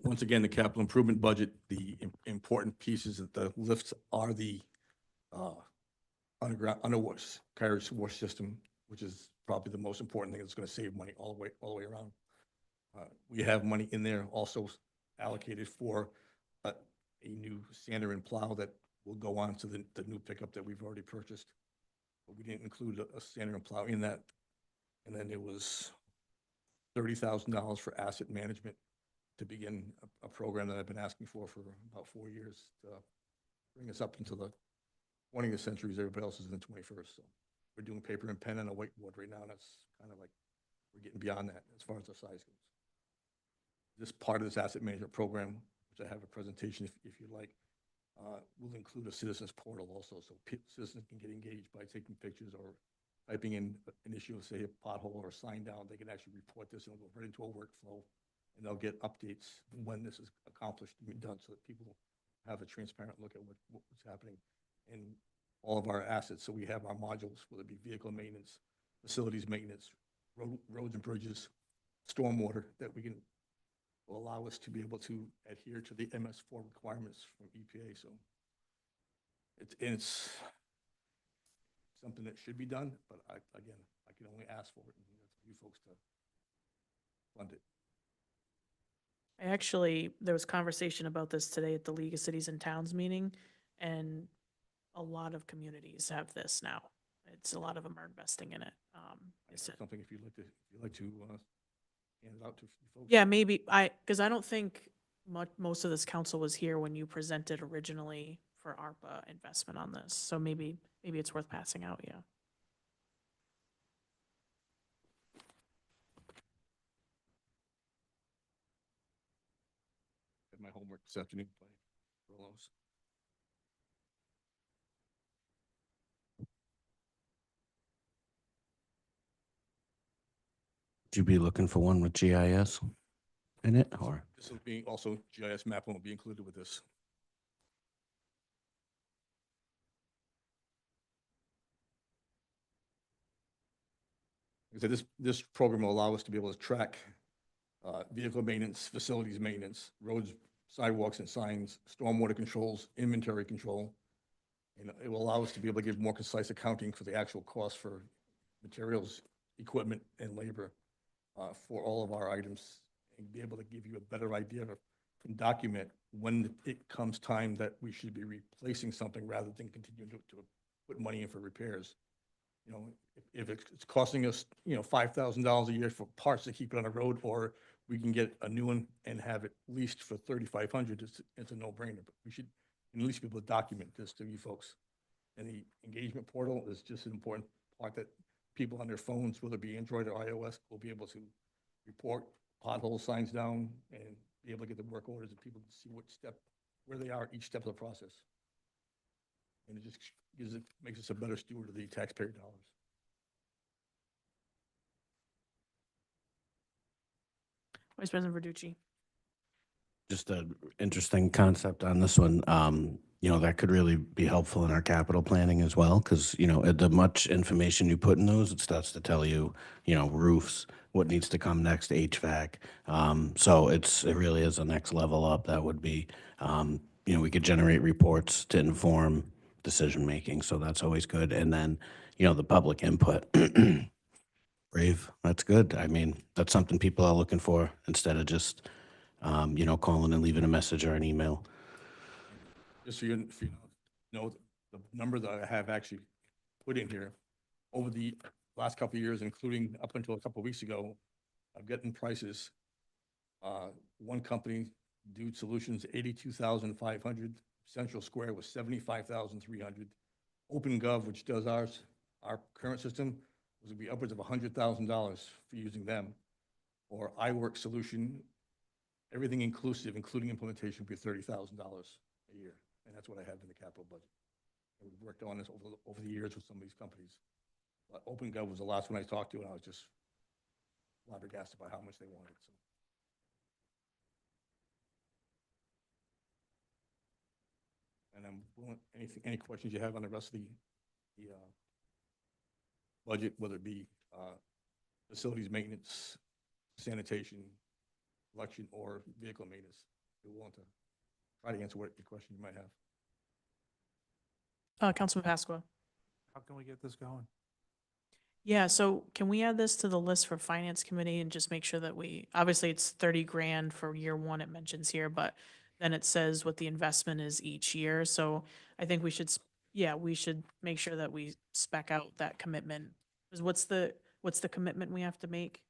Once again, the capital improvement budget, the important pieces of the lifts are the underground, underwater carriage water system, which is probably the most important thing that's going to save money all the way around. We have money in there also allocated for a new sander and plow that will go on to the new pickup that we've already purchased. But we didn't include a sander and plow in that. And then there was $30,000 for asset management to begin a program that I've been asking for about 4 years to bring us up into the 20th century as everybody else is in the 21st. So we're doing paper and pen and a whiteboard right now. And that's kind of like, we're getting beyond that as far as our size goes. This part of this asset management program, which I have a presentation if you like, will include a citizens portal also. So citizens can get engaged by taking pictures or typing in an issue, say a pothole or a sign down. They can actually report this and it'll go right into a workflow. And they'll get updates when this is accomplished and done so that people have a transparent look at what's happening in all of our assets. So we have our modules, whether it be vehicle maintenance, facilities maintenance, roads and bridges, stormwater, that we can will allow us to be able to adhere to the MS4 requirements from EPA. So it's something that should be done, but I can only ask for it, and that's for you folks to fund it. There was conversation about this today at the League of Cities and Towns meeting, and a lot of communities have this now. It's a lot of them are investing in it. It's something if you'd like to hand it out to folks. Yeah, maybe because I don't think most of this council was here when you presented originally for ARPA investment on this. So maybe it's worth passing out. Yeah. My homework this afternoon by Rolos. Would you be looking for one with GIS in it, or? This will be also GIS mapping will be included with this. So this program will allow us to be able to track vehicle maintenance, facilities maintenance, roads, sidewalks and signs, stormwater controls, inventory control. And it will allow us to be able to give more concise accounting for the actual cost for materials, equipment, and labor for all of our items, and be able to give you a better idea and document when it comes time that we should be replacing something rather than continuing to put money in for repairs. You know, if it's costing us, $5,000 a year for parts to keep it on the road, or we can get a new one and have it leased for $3,500, it's a no-brainer. But we should at least be able to document this to you folks. And the engagement portal is just an important part that people on their phones, whether it be Android or iOS, will be able to report pothole signs down and be able to get the work orders, and people can see where they are each step of the process. And it just makes us a better steward of the taxpayer dollars. Vice President Verducci. Just an interesting concept on this one. That could really be helpful in our capital planning as well, because, the much information you put in those, it starts to tell you, roofs, what needs to come next, HVAC. So it really is a next level up. That would be, we could generate reports to inform decision-making, so that's always good. And then, the public input. Brave, that's good. I mean, that's something people are looking for instead of just, calling and leaving a message or an email. Just so you know, the number that I have actually put in here, over the last couple of years, including up until a couple of weeks ago, I've gotten prices. One company, Dude Solutions, 82,500. Central Square was 75,300. OpenGov, which does our current system, was going to be upwards of $100,000 for using them. Or iWork Solution, everything inclusive, including implementation, would be $30,000 a year. And that's what I have in the capital budget. And we've worked on this over the years with some of these companies. But OpenGov was the last one I talked to, and I was just flabbergasted by how much they wanted. So. And I'm willing, any questions you have on the rest of the budget, whether it be facilities maintenance, sanitation, election, or vehicle maintenance. We want to try to answer what your question you might have. Councilman Pasqua. How can we get this going? Yeah, so can we add this to the list for finance committee and just make sure that obviously it's 30 grand for year one, it mentions here, but then it says what the investment is each year. So I think we should, we should make sure that we spec out that commitment. Because what's the commitment we have to make?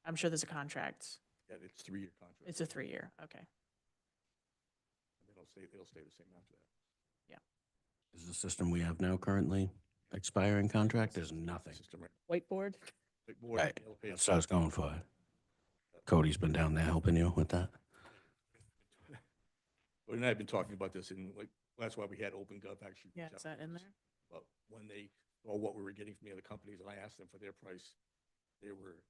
I'm sure there's a contract. Yeah, it's 3-year contract. It's a 3-year, okay. And it'll stay the same after that. Is the system we have now currently expiring contract? There's nothing. System right. Whiteboard? Big board, Right. they'll pay us. That's what I was going for. Cody's been down there helping you with that. But and I've been talking about this, and like, that's why we had Open Gov actually. Yeah, reach is out that in to us. there? But when they saw what we were getting from the other companies, and I asked them for their price, they were,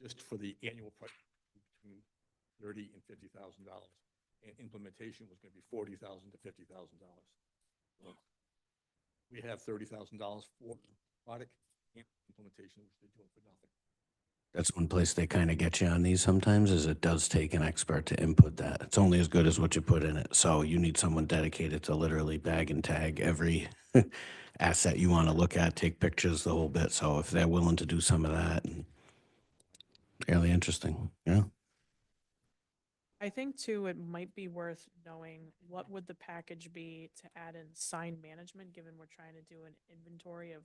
just for the annual price between $30,000 and $50,000, and implementation was going to be $40,000 to $50,000. We have $30,000 for product and implementation, which they're doing for nothing. That's one place they kind of get you on these sometimes, is it does take an expert to input that. It's only as good as what you put in it. So you need someone dedicated to literally bag and tag every asset you want to look at, take pictures, the whole bit. So if they're willing to do some of that, and fairly interesting, yeah. I think too, it might be worth knowing what would the package be to add in sign management, given we're trying to do an inventory of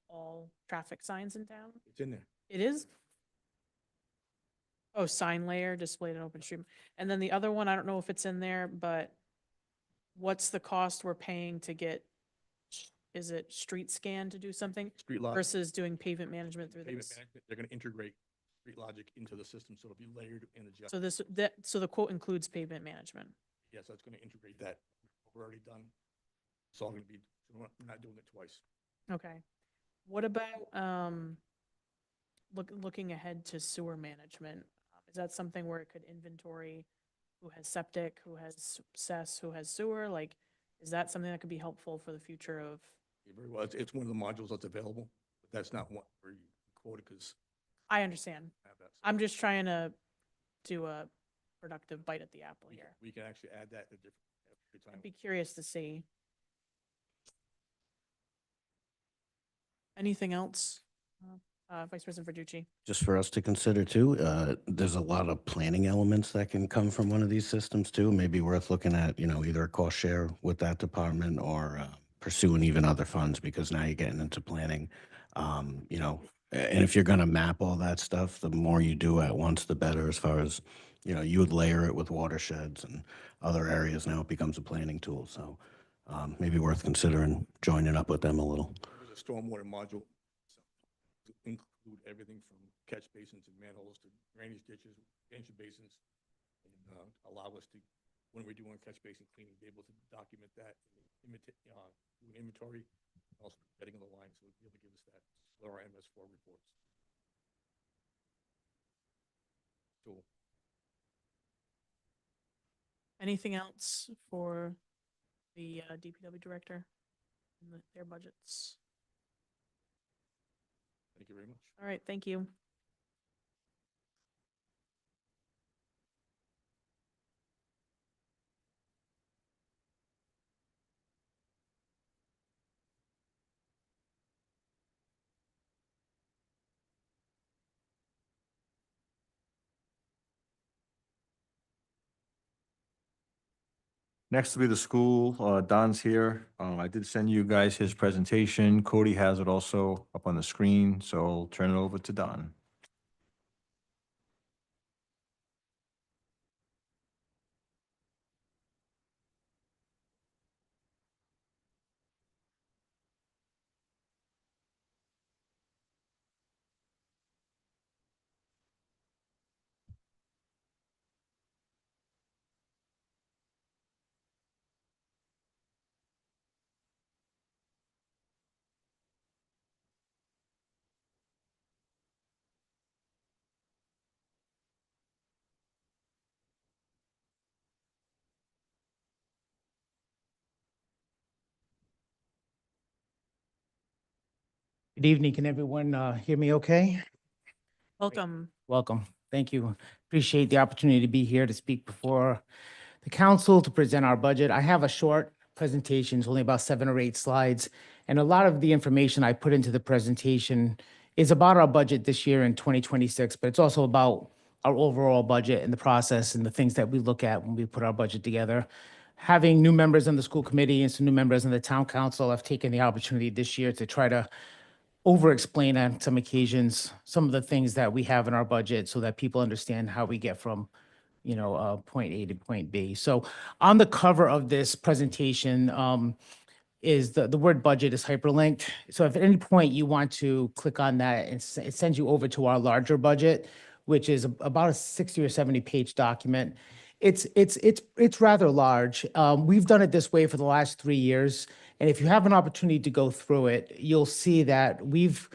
all traffic signs in town? It's in there. It is? Oh, sign layer displayed in OpenStream. And then the other one, I don't know if it's in there, but what's the cost we're paying to get, is it street scan to do something Street logic, versus doing pavement management through payment this? management, they're going to integrate Street Logic into the system, so it'll be layered and So adjusted. so the quote includes pavement management. Yes, that's going to integrate that. We're already done. It's all going to be, we're not doing it twice. Okay. What about, looking ahead to sewer management? Is that something where it could inventory who has septic, who has cess, who has sewer? Like, is that something that could be helpful for the future of? Yeah, very well. It's one of the modules that's available, but that's not what we're quoted because I understand. I have that. I'm just trying to do a productive bite at the apple here. We can actually add that at a different time. I'd be curious to see. Anything else? Vice President Verducci? Just for us to consider too, there's a lot of planning elements that can come from one of these systems too. Maybe worth looking at, either a cost share with that department or pursuing even other funds, because now you're getting into planning. And if you're going to map all that stuff, the more you do at once, the better, as far as, you would layer it with watersheds and other areas. Now it becomes a planning tool. So maybe worth considering joining up with them a little. There's a stormwater module to include everything from catch basins and manholes to drainage ditches, retention basins, and allow us to, when we're doing catch basin cleaning, be able to document that, do an inventory, also getting on the line, so it'll be able to give us that slower MS4 reports. Cool. Anything else for the DPW director and their budgets? Thank you very much. All right, thank you. Next will be the school. Don's here. I did send you guys his presentation. Cody has it also up on the screen, so I'll turn it over to Don. Good evening. Can everyone hear me okay? Welcome. Welcome. Thank you. Appreciate the opportunity to be here to speak before the council to present our budget. I have a short presentation, it's only about 7 or 8 slides. And a lot of the information I put into the presentation is about our budget this year in 2026, but it's also about our overall budget and the process and the things that we look at when we put our budget together. Having new members on the school committee and some new members on the town council, I've taken the opportunity this year to try to over-explain on some occasions some of the things that we have in our budget so that people understand how we get from, point A to point B. So on the cover of this presentation is the word budget is hyperlinked. So if at any point you want to click on that, it sends you over to our larger budget, which is about a 60 or 70 page document. It's rather large. We've done it this way for the last 3 years. And if you have an opportunity to go through it, you'll see that we've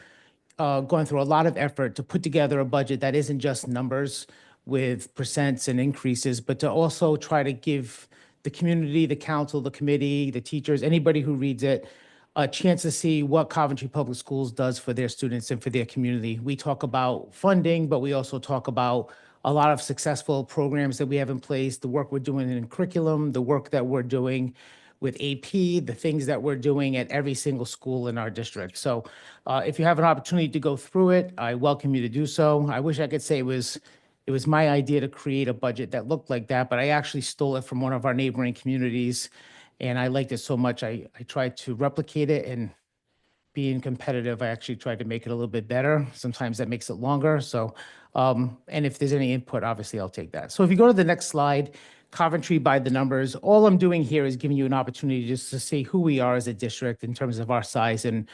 gone through a lot of effort to put together a budget that isn't just numbers with percents and increases, but to also try to give the community, the council, the committee, the teachers, anybody who reads it, a chance to see what Coventry Public Schools does for their students and for their community. We talk about funding, but we also talk about a lot of successful programs that we have in place, the work we're doing in curriculum, the work that we're doing with AP, the things that we're doing at every single school in our district. So if you have an opportunity to go through it, I welcome you to do so. I wish I could say it was my idea to create a budget that looked like that, but I actually stole it from one of our neighboring communities. And I liked it so much, I tried to replicate it, and being competitive, I actually tried to make it a little bit better. Sometimes that makes it longer. So, and if there's any input, obviously I'll take that. So if you go to the next slide, Coventry by the numbers, all I'm doing here is giving you an opportunity just to see who we are as a district in terms of our size and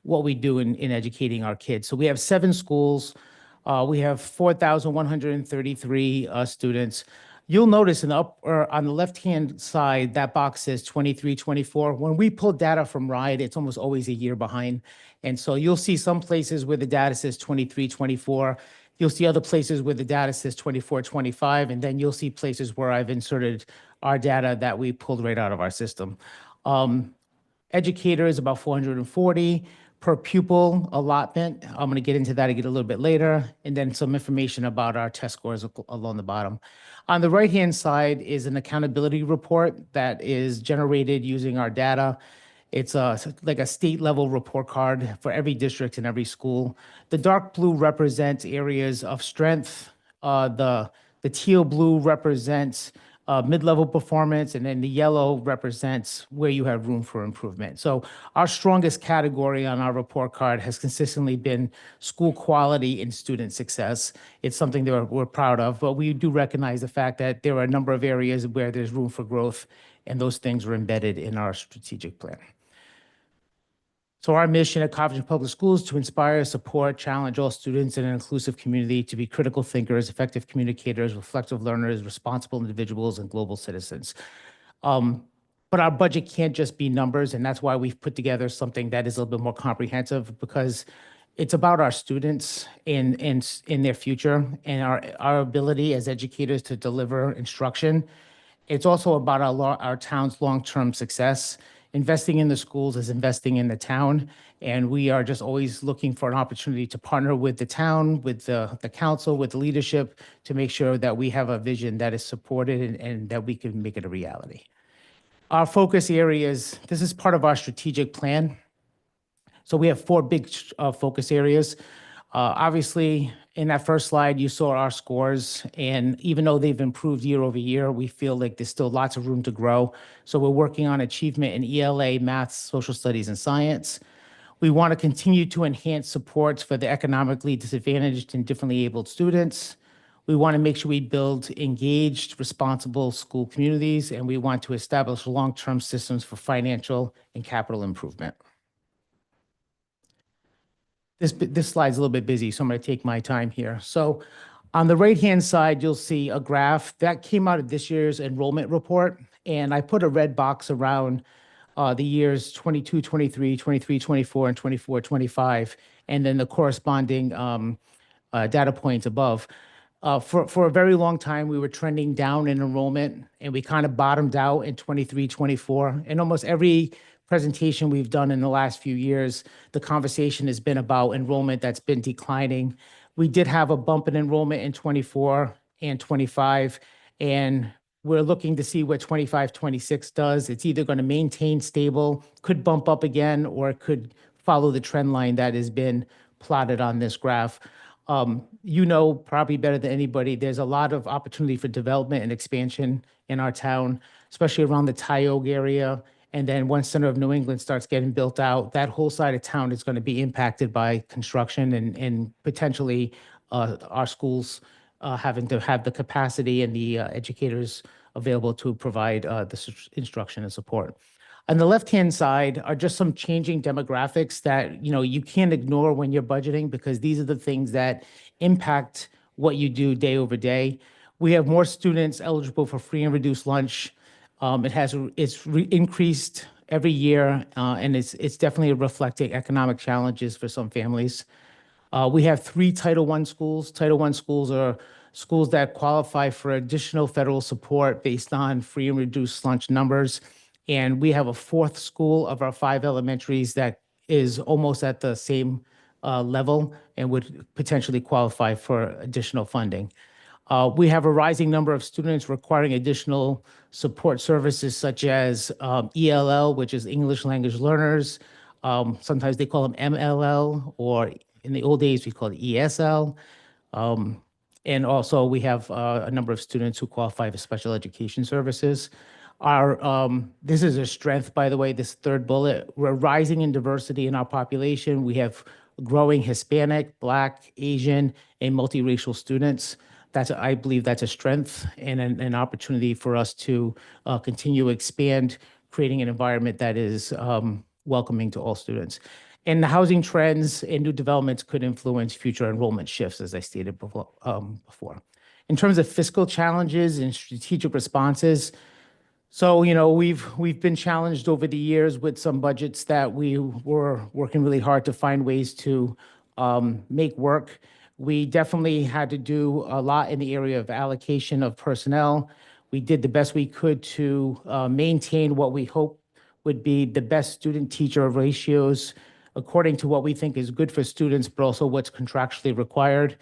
what we do in educating our kids. So we have 7 schools. We have 4,133 students. You'll notice in the on the left-hand side, that box says 23, 24. When we pull data from RIDE, it's almost always a year behind. And so you'll see some places where the data says 23, 24. You'll see other places where the data says 24, 25. And then you'll see places where I've inserted our data that we pulled right out of our system. Educators, about 440 per pupil allotment. I'm going to get into that a little bit later. And then some information about our test scores along the bottom. On the right-hand side is an accountability report that is generated using our data. It's like a state-level report card for every district and every school. The dark blue represents areas of strength. The teal blue represents mid-level performance, and then the yellow represents where you have room for improvement. So our strongest category on our report card has consistently been school quality and student success. It's something that we're proud of, but we do recognize the fact that there are a number of areas where there's room for growth, and those things are embedded in our strategic plan. So our mission at Coventry Public Schools is to inspire, support, challenge all students in an inclusive community to be critical thinkers, effective communicators, reflective learners, responsible individuals, and global citizens. But our budget can't just be numbers, and that's why we've put together something that is a little bit more comprehensive, because it's about our students in their future and our ability as educators to deliver instruction. It's also about our town's long-term success. Investing in the schools is investing in the town, and we are just always looking for an opportunity to partner with the town, with the council, with the leadership, to make sure that we have a vision that is supported and that we can make it a reality. Our focus areas, this is part of our strategic plan. So we have 4 big focus areas. Obviously, in that first slide, you saw our scores, and even though they've improved year over year, we feel like there's still lots of room to grow. So we're working on achievement in ELA, math, social studies, and science. We want to continue to enhance supports for the economically disadvantaged and differently abled students. We want to make sure we build engaged, responsible school communities, and we want to establish long-term systems for financial and capital improvement. This slide's a little bit busy, so I'm going to take my time here. So on the right-hand side, you'll see a graph that came out of this year's enrollment report, and I put a red box around the years 22, 23, 23, 24, and 24, 25, and then the corresponding data points above. For a very long time, we were trending down in enrollment, and we kind of bottomed out in 23, 24, and almost every presentation we've done in the last few years, the conversation has been about enrollment that's been declining. We did have a bump in enrollment in 24 and 25, and we're looking to see what 25, 26 does. It's either going to maintain stable, could bump up again, or it could follow the trend line that has been plotted on this graph. You know probably better than anybody, there's a lot of opportunity for development and expansion in our town, especially around the Tioga area. And then once Center of New England starts getting built out, that whole side of town is going to be impacted by construction and potentially our schools having to have the capacity and the educators available to provide the instruction and support. On the left-hand side are just some changing demographics that, you know, you can't ignore when you're budgeting, because these are the things that impact what you do day over day. We have more students eligible for free and reduced lunch. It's increased every year, and it's definitely reflecting economic challenges for some families. We have 3 Title I schools. Title I schools are schools that qualify for additional federal support based on free and reduced lunch numbers. And we have a 4th school of our 5 elementaries that is almost at the same level and would potentially qualify for additional funding. We have a rising number of students requiring additional support services such as ELL, which is English Language Learners. Sometimes they call them MLL, or in the old days, we called it ESL. And also we have a number of students who qualify for special education services. This is a strength, by the way, this 3rd bullet. We're rising in diversity in our population. We have growing Hispanic, Black, Asian, and multiracial students. I believe that's a strength and an opportunity for us to continue to expand, creating an environment that is welcoming to all students. And the housing trends and new developments could influence future enrollment shifts, as I stated before. In terms of fiscal challenges and strategic responses, so, you know, we've been challenged over the years with some budgets that we were working really hard to find ways to make work. We definitely had to do a lot in the area of allocation of personnel. We did the best we could to maintain what we hope would be the best student-teacher ratios according to what we think is good for students, but also what's contractually required.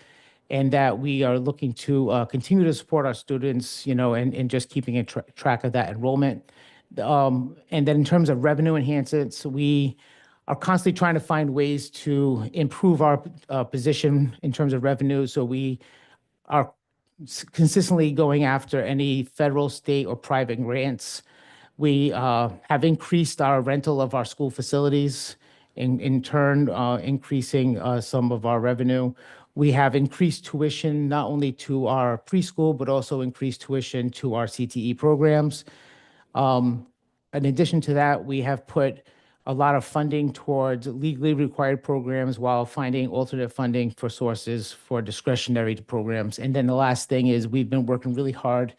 And that we are looking to continue to support our students, you know, and just keeping a track of that enrollment. And then in terms of revenue enhancements, we are constantly trying to find ways to improve our position in terms of revenue. So we are consistently going after any federal, state, or private grants. We have increased our rental of our school facilities, in turn increasing some of our revenue. We have increased tuition not only to our preschool, but also increased tuition to our CTE programs. In addition to that, we have put a lot of funding towards legally required programs while finding alternate funding for sources for discretionary programs. And then the last thing is we've been working really hard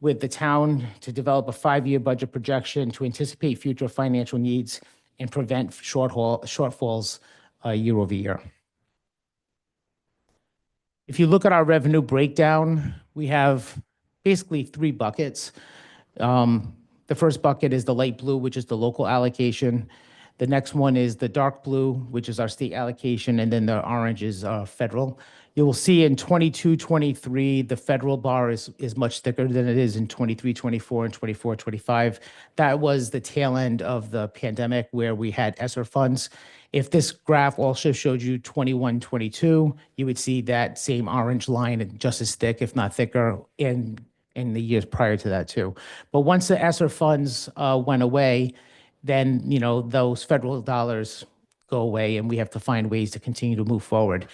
with the town to develop a 5-year budget projection to anticipate future financial needs and prevent shortfalls year over year. If you look at our revenue breakdown, we have basically 3 buckets. The first bucket is the light blue, which is the local allocation. The next one is the dark blue, which is our state allocation, and then the orange is federal. You will see in 22, 23, the federal bar is much thicker than it is in 23, 24, and 24, 25. That was the tail end of the pandemic where we had ESSER funds. If this graph also showed you 21, 22, you would see that same orange line just as thick, if not thicker, in the years prior to that too. But once the ESSER funds went away, then, you know, those federal dollars go away and we have to find ways to continue to move forward.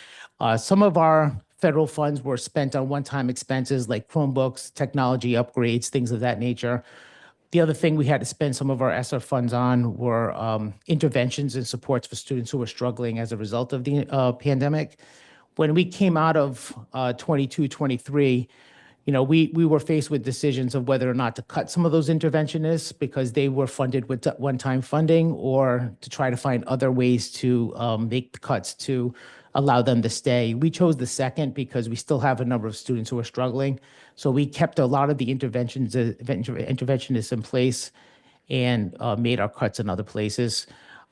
Some of our federal funds were spent on one-time expenses like Chromebooks, technology upgrades, things of that nature. The other thing we had to spend some of our ESSER funds on were interventions and supports for students who were struggling as a result of the pandemic. When we came out of 22, 23, you know, we were faced with decisions of whether or not to cut some of those interventionists because they were funded with one-time funding, or to try to find other ways to make the cuts to allow them to stay. We chose the second because we still have a number of students who are struggling. So we kept a lot of the interventionists in place. and made our cuts in other places.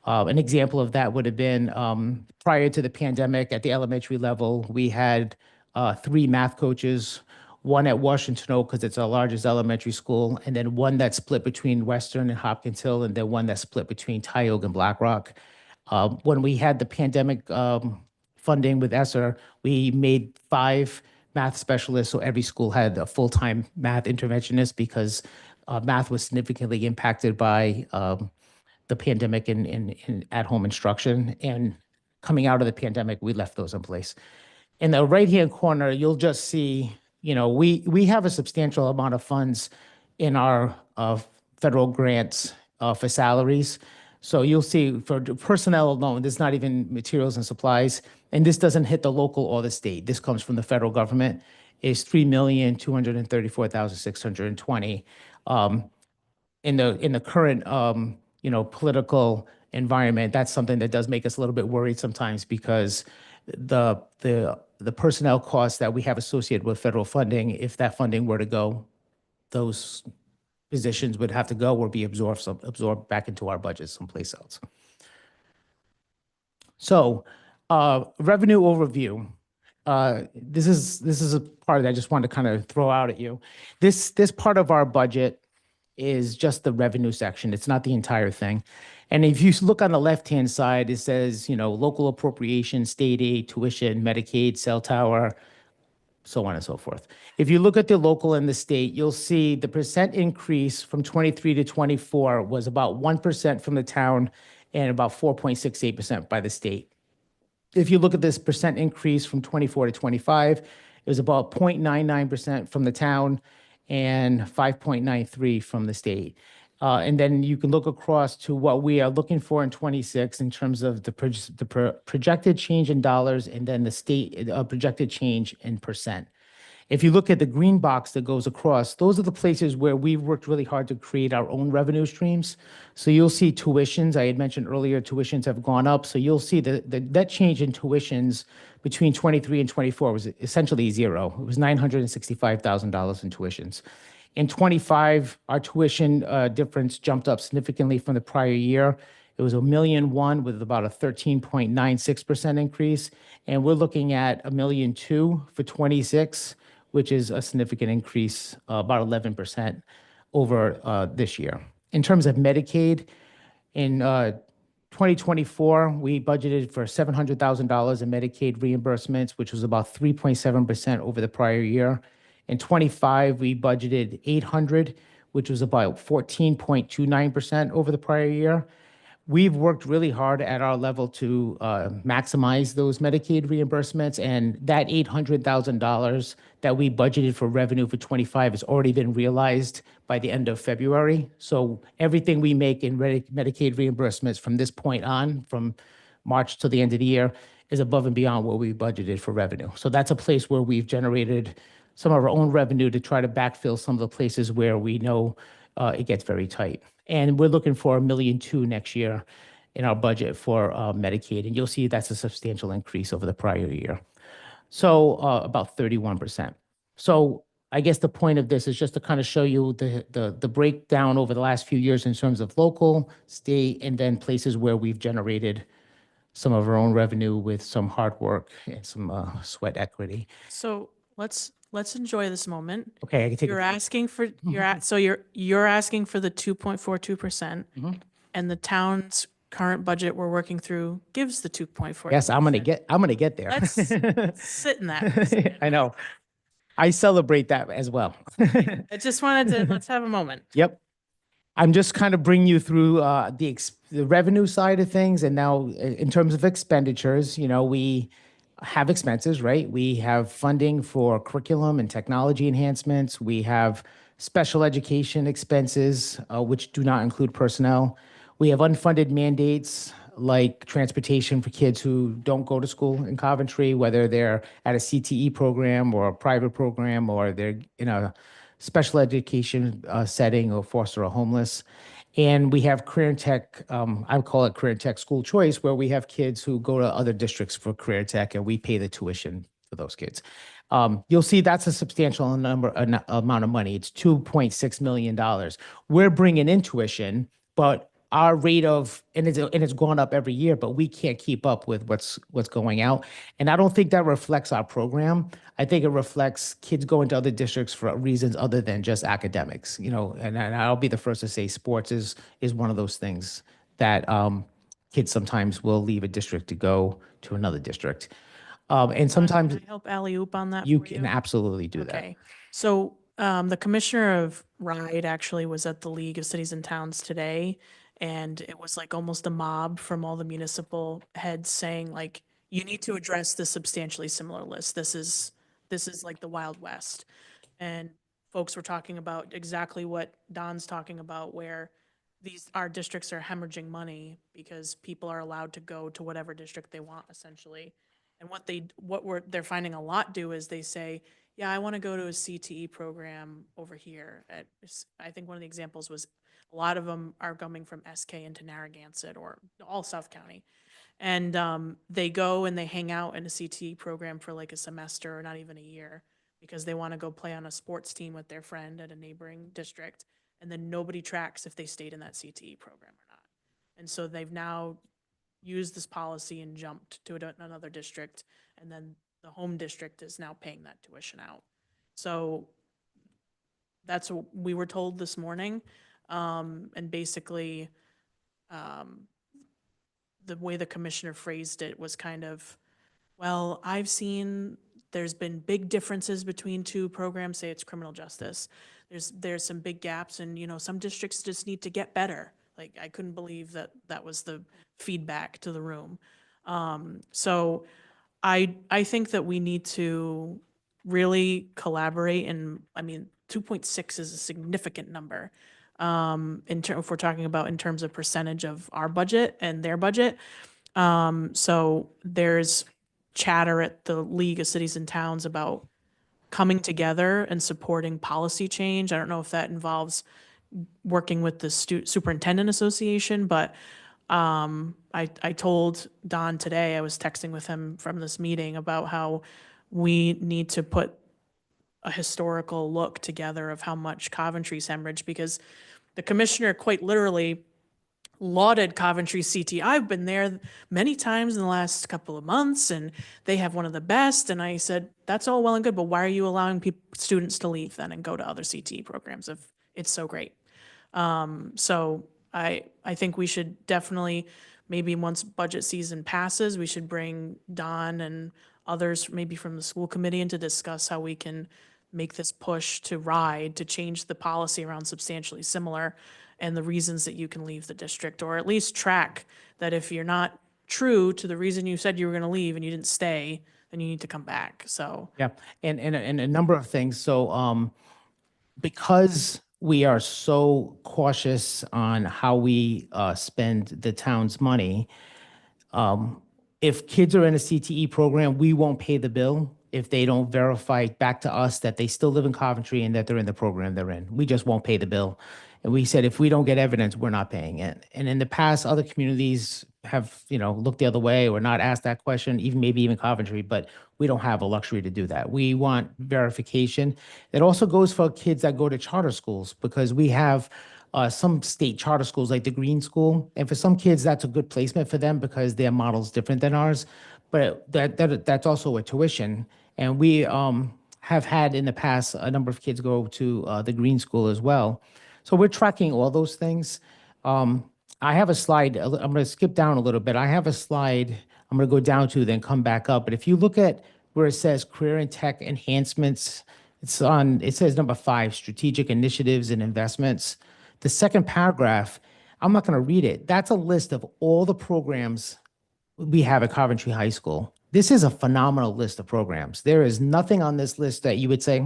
An example of that would have been prior to the pandemic at the elementary level, we had 3 math coaches, one at Washington Oak because it's our largest elementary school, and then one that's split between Western and Hopkins Hill, and then one that's split between Tioga and Black Rock. When we had the pandemic funding with Assessor, we made 5 math specialists, so every school had a full-time math interventionist because math was significantly impacted by the pandemic and at-home instruction. And coming out of the pandemic, we left those in place. In the right-hand corner, you'll just see, we have a substantial amount of funds in our federal grants for salaries. So you'll see for personnel alone, there's not even materials and supplies, and this doesn't hit the local or the state. This comes from the federal government, is $3,234,620. In the current political environment, that's something that does make us a little bit worried sometimes because the personnel costs that we have associated with federal funding, if that funding were to go, those positions would have to go or be absorbed back into our budget someplace else. So, revenue overview. This is a part that I just wanted to kind of throw out at you. This part of our budget is just the revenue section. It's not the entire thing. And if you look on the left-hand side, it says, local appropriation, state aid, tuition, Medicaid, cell tower, so on and so forth. If you look at the local and the state, you'll see the percent increase from 23 to 24 was about 1% from the town and about 4.68% by the state. If you look at this percent increase from 24 to 25, it was about 0.99% from the town and 5.93 from the state. And then you can look across to what we are looking for in 26 in terms of the projected change in dollars and then the state projected change in percent. If you look at the green box that goes across, those are the places where we've worked really hard to create our own revenue streams. So you'll see tuitions. I had mentioned earlier, tuitions have gone up. So you'll see the net change in tuitions between 23 and 24 was essentially zero. It was $965,000 in tuitions. In 25, our tuition difference jumped up significantly from the prior year. It was $1.1 million with about a 13.96% increase. And we're looking at $1.2 million for 26, which is a significant increase, about 11% over this year. In terms of Medicaid, in 2024, we budgeted for $700,000 in Medicaid reimbursements, which was about 3.7% over the prior year. In 25, we budgeted $800,000, which was about 14.29% over the prior year. We've worked really hard at our level to maximize those Medicaid reimbursements, and that $800,000 that we budgeted for revenue for 25 has already been realized by the end of February. So everything we make in Medicaid reimbursements from this point on, from March to the end of the year, is above and beyond what we budgeted for revenue. So that's a place where we've generated some of our own revenue to try to backfill some of the places where we know it gets very tight. And we're looking for $1.2 million next year in our budget for Medicaid. And you'll see that's a substantial increase over the prior year. So about 31%. So I guess the point of this is just to kind of show you the breakdown over the last few years in terms of local, state, and then places where we've generated some of our own revenue with some hard work and some sweat equity. So let's enjoy this moment. Okay, I can take You're it. asking for you're asking for the 2.42%, and the town's current budget we're working through gives the 2.4%. Yes, I'm gonna get there. Let's sit in that. for a second. I know. I celebrate that as well. I just wanted to let's have a moment. Yep. I'm just kind of bringing you through the revenue side of things, and now in terms of expenditures, we have expenses, right? We have funding for curriculum and technology enhancements. We have special education expenses, which do not include personnel. We have unfunded mandates like transportation for kids who don't go to school in Coventry, whether they're at a CTE program or a private program, or they're in a special education setting or foster or homeless. And we have career tech, I call it career tech school choice, where we have kids who go to other districts for career tech and we pay the tuition for those kids. You'll see that's a substantial amount of money. It's $2.6 million. We're bringing in tuition, but our rate of, and it's gone up every year, but we can't keep up with what's going out. And I don't think that reflects our program. I think it reflects kids going to other districts for reasons other than just academics, and I'll be the first to say sports is one of those things that kids sometimes will leave a district to go to another district. And sometimes Can I help alley-oop on that you for can absolutely do that. Okay, so the commissioner of RIDE actually was at the League of Cities and Towns today, and it was like almost a mob from all the municipal heads saying like, you need to address the substantially similar list. This is like the Wild West. And folks were talking about exactly what Don's talking about, where our districts are hemorrhaging money because people are allowed to go to whatever district they want essentially. And they're finding a lot do is they say, yeah, I want to go to a CTE program over here. I think one of the examples was a lot of them are coming from SK into Narragansett or all South County. And they go and they hang out in a CTE program for like a semester or not even a year because they want to go play on a sports team with their friend at a neighboring district. And then nobody tracks if they stayed in that CTE program or not. And so they've now used this policy and jumped to another district, and then the home district is now paying that tuition out. So that's what we were told this morning. And basically, the way the commissioner phrased it was kind of, well, I've seen there's been big differences between two programs, say it's criminal justice. There's some big gaps, and some districts just need to get better. Like, I couldn't believe that was the feedback to the room. So I think that we need to really collaborate, and I mean, 2.6 is a significant number. If we're talking about in terms of percentage of our budget and their budget. So there's chatter at the League of Cities and Towns about coming together and supporting policy change. I don't know if that involves working with the Superintendent Association, but I told Don today, I was texting with him from this meeting about how we need to put a historical look together of how much Coventry's hemorrhaged, because the commissioner quite literally lauded Coventry CT. I've been there many times in the last couple of months, and they have one of the best. And I said, that's all well and good, but why are you allowing students to leave then and go to other CTE programs if it's so great? So I think we should definitely, maybe once budget season passes, we should bring Don and others maybe from the school committee in to discuss how we can make this push to RIDE to change the policy around substantially similar and the reasons that you can leave the district, or at least track that if you're not true to the reason you said you were going to leave and you didn't stay, then you need to come back. So Yeah, and a number of things. So because we are so cautious on how we spend the town's money, if kids are in a CTE program, we won't pay the bill if they don't verify back to us that they still live in Coventry and that they're in the program they're in. We just won't pay the bill. And we said, if we don't get evidence, we're not paying it. And in the past, other communities have, looked the other way or not asked that question, maybe even Coventry, but we don't have a luxury to do that. We want verification. It also goes for kids that go to charter schools, because we have some state charter schools like the Green School. And for some kids, that's a good placement for them because their model's different than ours. But that's also a tuition. And we have had in the past a number of kids go to the Green School as well. So we're tracking all those things. I have a slide. I'm going to skip down a little bit. I have a slide I'm going to go down to, then come back up. But if you look at where it says career and tech enhancements, it says number 5, strategic initiatives and investments. The second paragraph, I'm not going to read it. That's a list of all the programs we have at Coventry High School. This is a phenomenal list of programs. There is nothing on this list that you would say,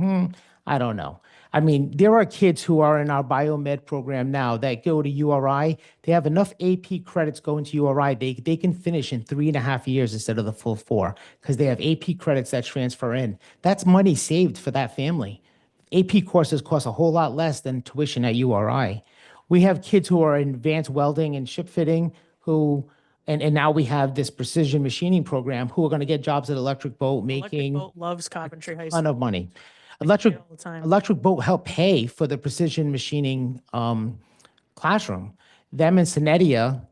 I don't know. I mean, there are kids who are in our biomed program now that go to URI. They have enough AP credits going to URI. They can finish in 3.5 years instead of the full 4 because they have AP credits that transfer in. That's money saved for that family. AP courses cost a whole lot less than tuition at URI. We have kids who are in advanced welding and ship fitting who And now we have this precision machining program who are going to get jobs at Electric Boat Electric making Boat loves Coventry High ton School. of money. All the time. Electric Boat helped pay for the precision machining classroom. Them and Sonetia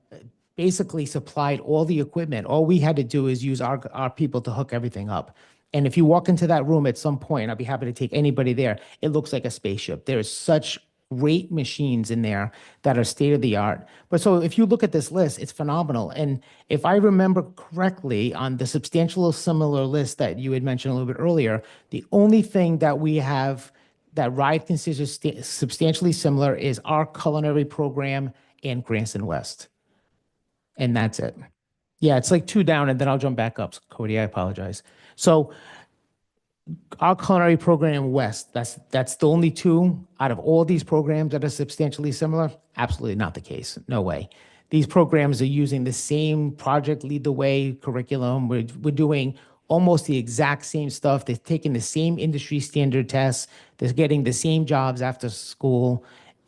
basically supplied all the equipment. All we had to do is use our people to hook everything up. And if you walk into that room at some point, I'll be happy to take anybody there. It looks like a spaceship. There's such great machines in there that are state of the art. But so if you look at this list, it's phenomenal. And if I remember correctly, on the substantial similar list that you had mentioned a little bit earlier, the only thing that we have that RIDE considers substantially similar is our culinary program and Cranston West. And that's it. Yeah, it's like 2 down, and then I'll jump back up. Cody, I apologize. So our culinary program West, that's the only 2 out of all these programs that are substantially similar. Absolutely not the case. No way. These programs are using the same Project Lead the Way curriculum. We're doing almost the exact same stuff. They're taking the same industry standard tests. They're getting the same jobs after school.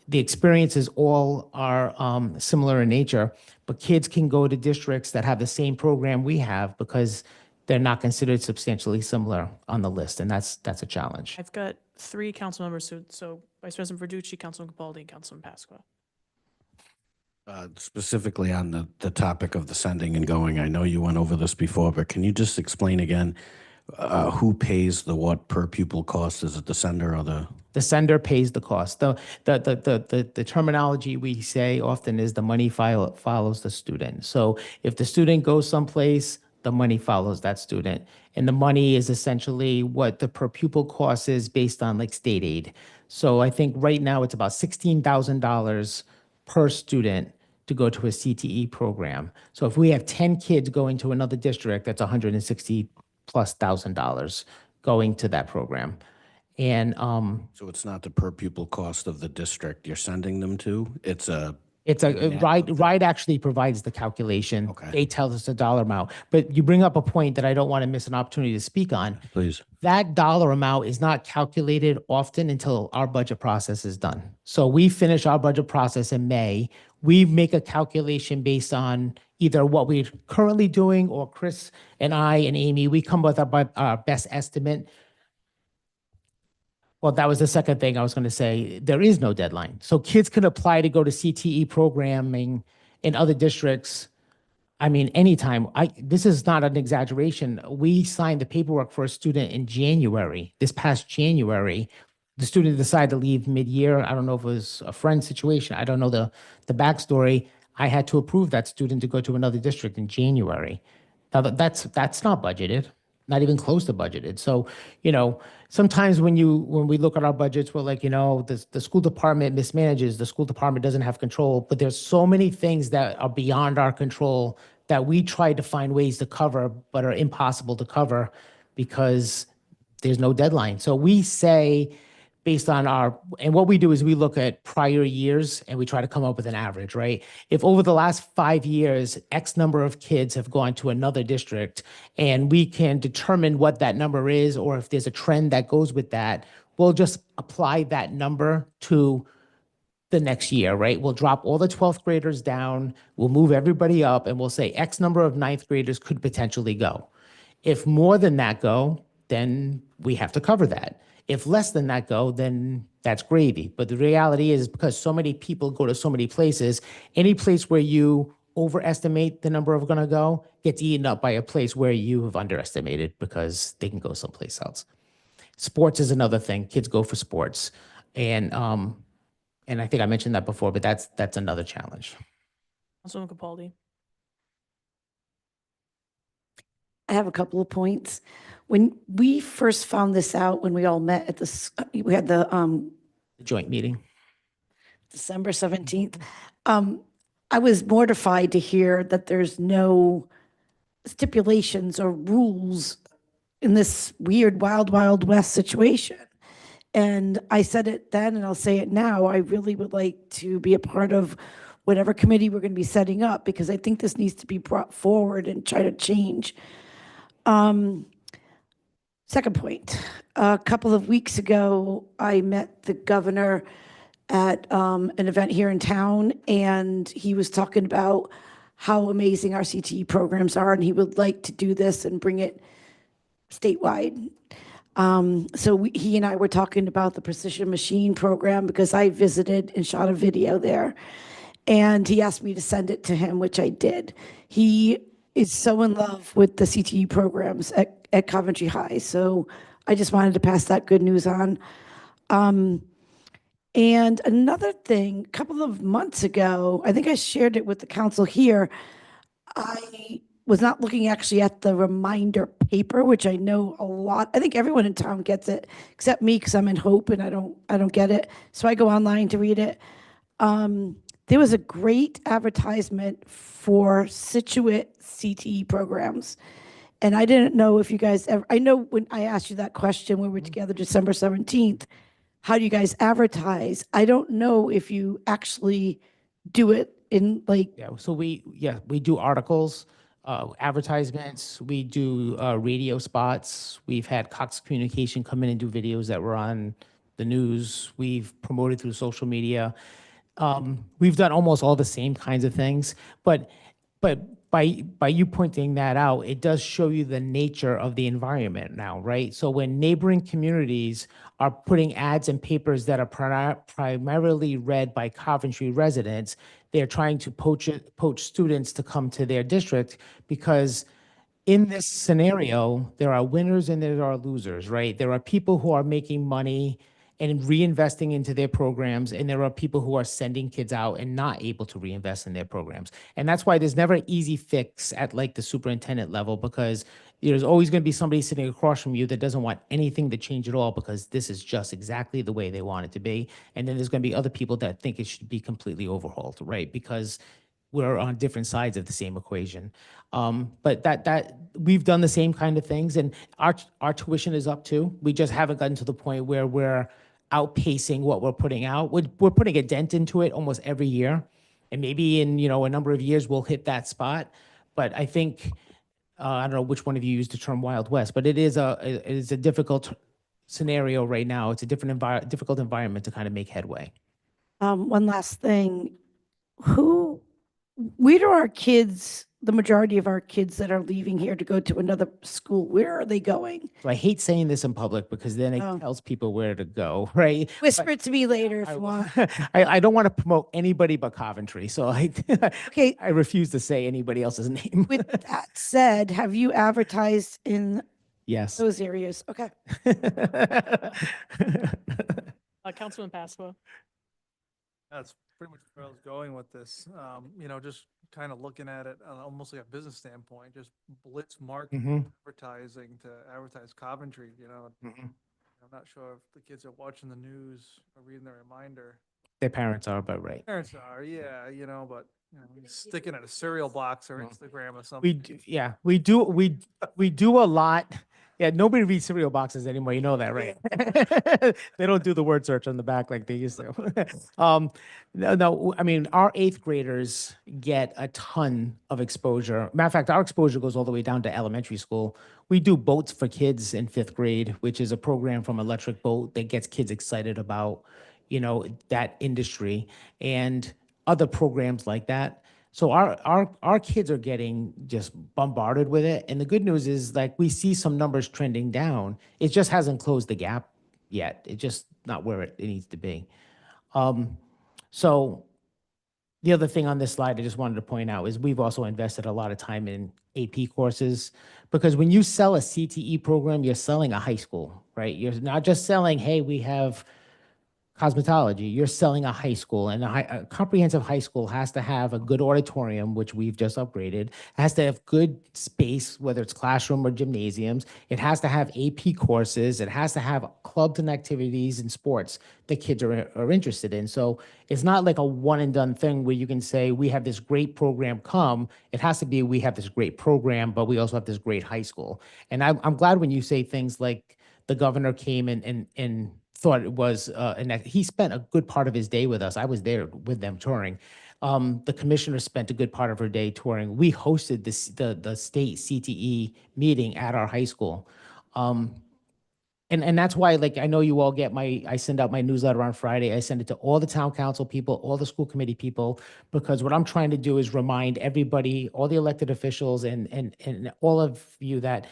The experiences all are similar in nature, but kids can go to districts that have the same program we have because they're not considered substantially similar on the list, and that's a challenge. I've got 3 council members, so Vice President Verducci, Councilman Capaldi, and Councilman Pasqua. Specifically on the topic of the sending and going, I know you went over this before, but can you just explain again who pays the what per pupil cost? Is it the sender or the? The sender pays the cost. The terminology we say often is the money follows the student. So if the student goes someplace, the money follows that student. And the money is essentially what the per pupil cost is based on like state aid. So I think right now it's about $16,000 per student to go to a CTE program. So if we have 10 kids going to another district, that's $160,000+ going to that program. And So it's not the per pupil cost of the district you're sending them to? It's a RIDE actually provides the calculation. Okay. They tell us the dollar amount. But you bring up a point that I don't want to miss an opportunity to speak on. Please. That dollar amount is not calculated often until our budget process is done. So we finish our budget process in May. We make a calculation based on either what we're currently doing or Chris and I and Amy, we come with our best estimate. Well, that was the second thing I was going to say. There is no deadline. So kids can apply to go to CTE programming in other districts. I mean, anytime. This is not an exaggeration. We signed the paperwork for a student in January, this past January. The student decided to leave mid-year. I don't know if it was a friend situation. I don't know the backstory. I had to approve that student to go to another district in January. Now, that's not budgeted. Not even close to budgeted. So, sometimes when we look at our budgets, we're like, the school department mismanages, the school department doesn't have control, but there's so many things that are beyond our control that we try to find ways to cover, but are impossible to cover because there's no deadline. So we say, based on and what we do is we look at prior years and we try to come up with an average, right? If over the last 5 years, X number of kids have gone to another district and we can determine what that number is, or if there's a trend that goes with that, we'll just apply that number to the next year, right? We'll drop all the 12th graders down, we'll move everybody up, and we'll say X number of 9th graders could potentially go. If more than that go, then we have to cover that. If less than that go, then that's gravy. But the reality is, because so many people go to so many places, any place where you overestimate the number of going to go gets eaten up by a place where you have underestimated because they can go someplace else. Sports is another thing. Kids go for sports. And I think I mentioned that before, but that's another challenge. Councilman Capaldi. I have a couple of points. When we first found this out, when we all met at we had the Joint meeting. December 17th, I was mortified to hear that there's no stipulations or rules in this weird, wild, wild west situation. And I said it then, and I'll say it now. I really would like to be a part of whatever committee we're going to be setting up, because I think this needs to be brought forward and try to change. Second point, a couple of weeks ago, I met the governor at an event here in town, and he was talking about how amazing our CTE programs are, and he would like to do this and bring it statewide. He and I were talking about the Precision Machine program because I visited and shot a video there. And he asked me to send it to him, which I did. He is so in love with the CTE programs at Coventry High. So I just wanted to pass that good news on. And another thing, a couple of months ago, I think I shared it with the council here. I was not looking actually at the reminder paper, which I know a lot, I think everyone in town gets it, except me, because I'm in Hope and I don't get it. So I go online to read it. There was a great advertisement for Situate CTE programs. And I didn't know if you guys ever, I know when I asked you that question when we were together December 17th, how do you guys advertise? I don't know if you actually do it in like, Yeah, so we do articles, advertisements, we do radio spots. We've had Cox Communication come in and do videos that were on the news. We've promoted through social media. We've done almost all the same kinds of things, but by you pointing that out, it does show you the nature of the environment now, right? So when neighboring communities are putting ads in papers that are primarily read by Coventry residents, they're trying to poach students to come to their district because in this scenario, there are winners and there are losers, right? There are people who are making money and reinvesting into their programs, and there are people who are sending kids out and not able to reinvest in their programs. And that's why there's never an easy fix at like the superintendent level, because there's always going to be somebody sitting across from you that doesn't want anything to change at all because this is just exactly the way they want it to be. And then there's going to be other people that think it should be completely overhauled, right? Because we're on different sides of the same equation. But that we've done the same kind of things, and our tuition is up too. We just haven't gotten to the point where we're outpacing what we're putting out. We're putting a dent into it almost every year, and maybe in a number of years we'll hit that spot. But I think I don't know which one of you used the term Wild West, but it is a difficult scenario right now. It's a difficult environment to kind of make headway. one last thing. Where do our kids, the majority of our kids that are leaving here to go to another school, where are they going? So I hate saying this in public because then it Oh. tells people where to go, right? Whisper it to me later if you want. I don't want to promote anybody but Coventry, so Okay. I refuse to say anybody else's name. With that said, have you advertised in Yes. those areas? Okay. Councilman Pasqua. That's pretty much where I was going with this. Just kind of looking at it almost like a business standpoint, just blitz marketing, advertising to advertise Coventry, I'm not sure if the kids are watching the news or reading the reminder. Their parents are, but right. Parents are, yeah, but stick it in a cereal box or Instagram or something. We do a lot. Yeah, nobody reads cereal boxes anymore. You know that, right? They don't do the word search on the back like they used to. No, I mean, our 8th graders get a ton of exposure. Matter of fact, our exposure goes all the way down to elementary school. We do boats for kids in 5th grade, which is a program from Electric Boat that gets kids excited about, that industry and other programs like that. So our kids are getting just bombarded with it. And the good news is like we see some numbers trending down. It just hasn't closed the gap yet. It's just not where it needs to be. So the other thing on this slide I just wanted to point out is we've also invested a lot of time in AP courses, because when you sell a CTE program, you're selling a high school, right? You're not just selling, hey, we have cosmetology. You're selling a high school, and a comprehensive high school has to have a good auditorium, which we've just upgraded. It has to have good space, whether it's classroom or gymnasiums. It has to have AP courses. It has to have clubs and activities and sports that kids are interested in. So it's not like a one and done thing where you can say, we have this great program, come. It has to be, we have this great program, but we also have this great high school. And I'm glad when you say things like the governor came and thought it was, and that he spent a good part of his day with us. I was there with them touring. The commissioner spent a good part of her day touring. We hosted the state CTE meeting at our high school. And that's why, like, I know you all get I send out my newsletter on Friday. I send it to all the town council people, all the school committee people, because what I'm trying to do is remind everybody, all the elected officials and all of you that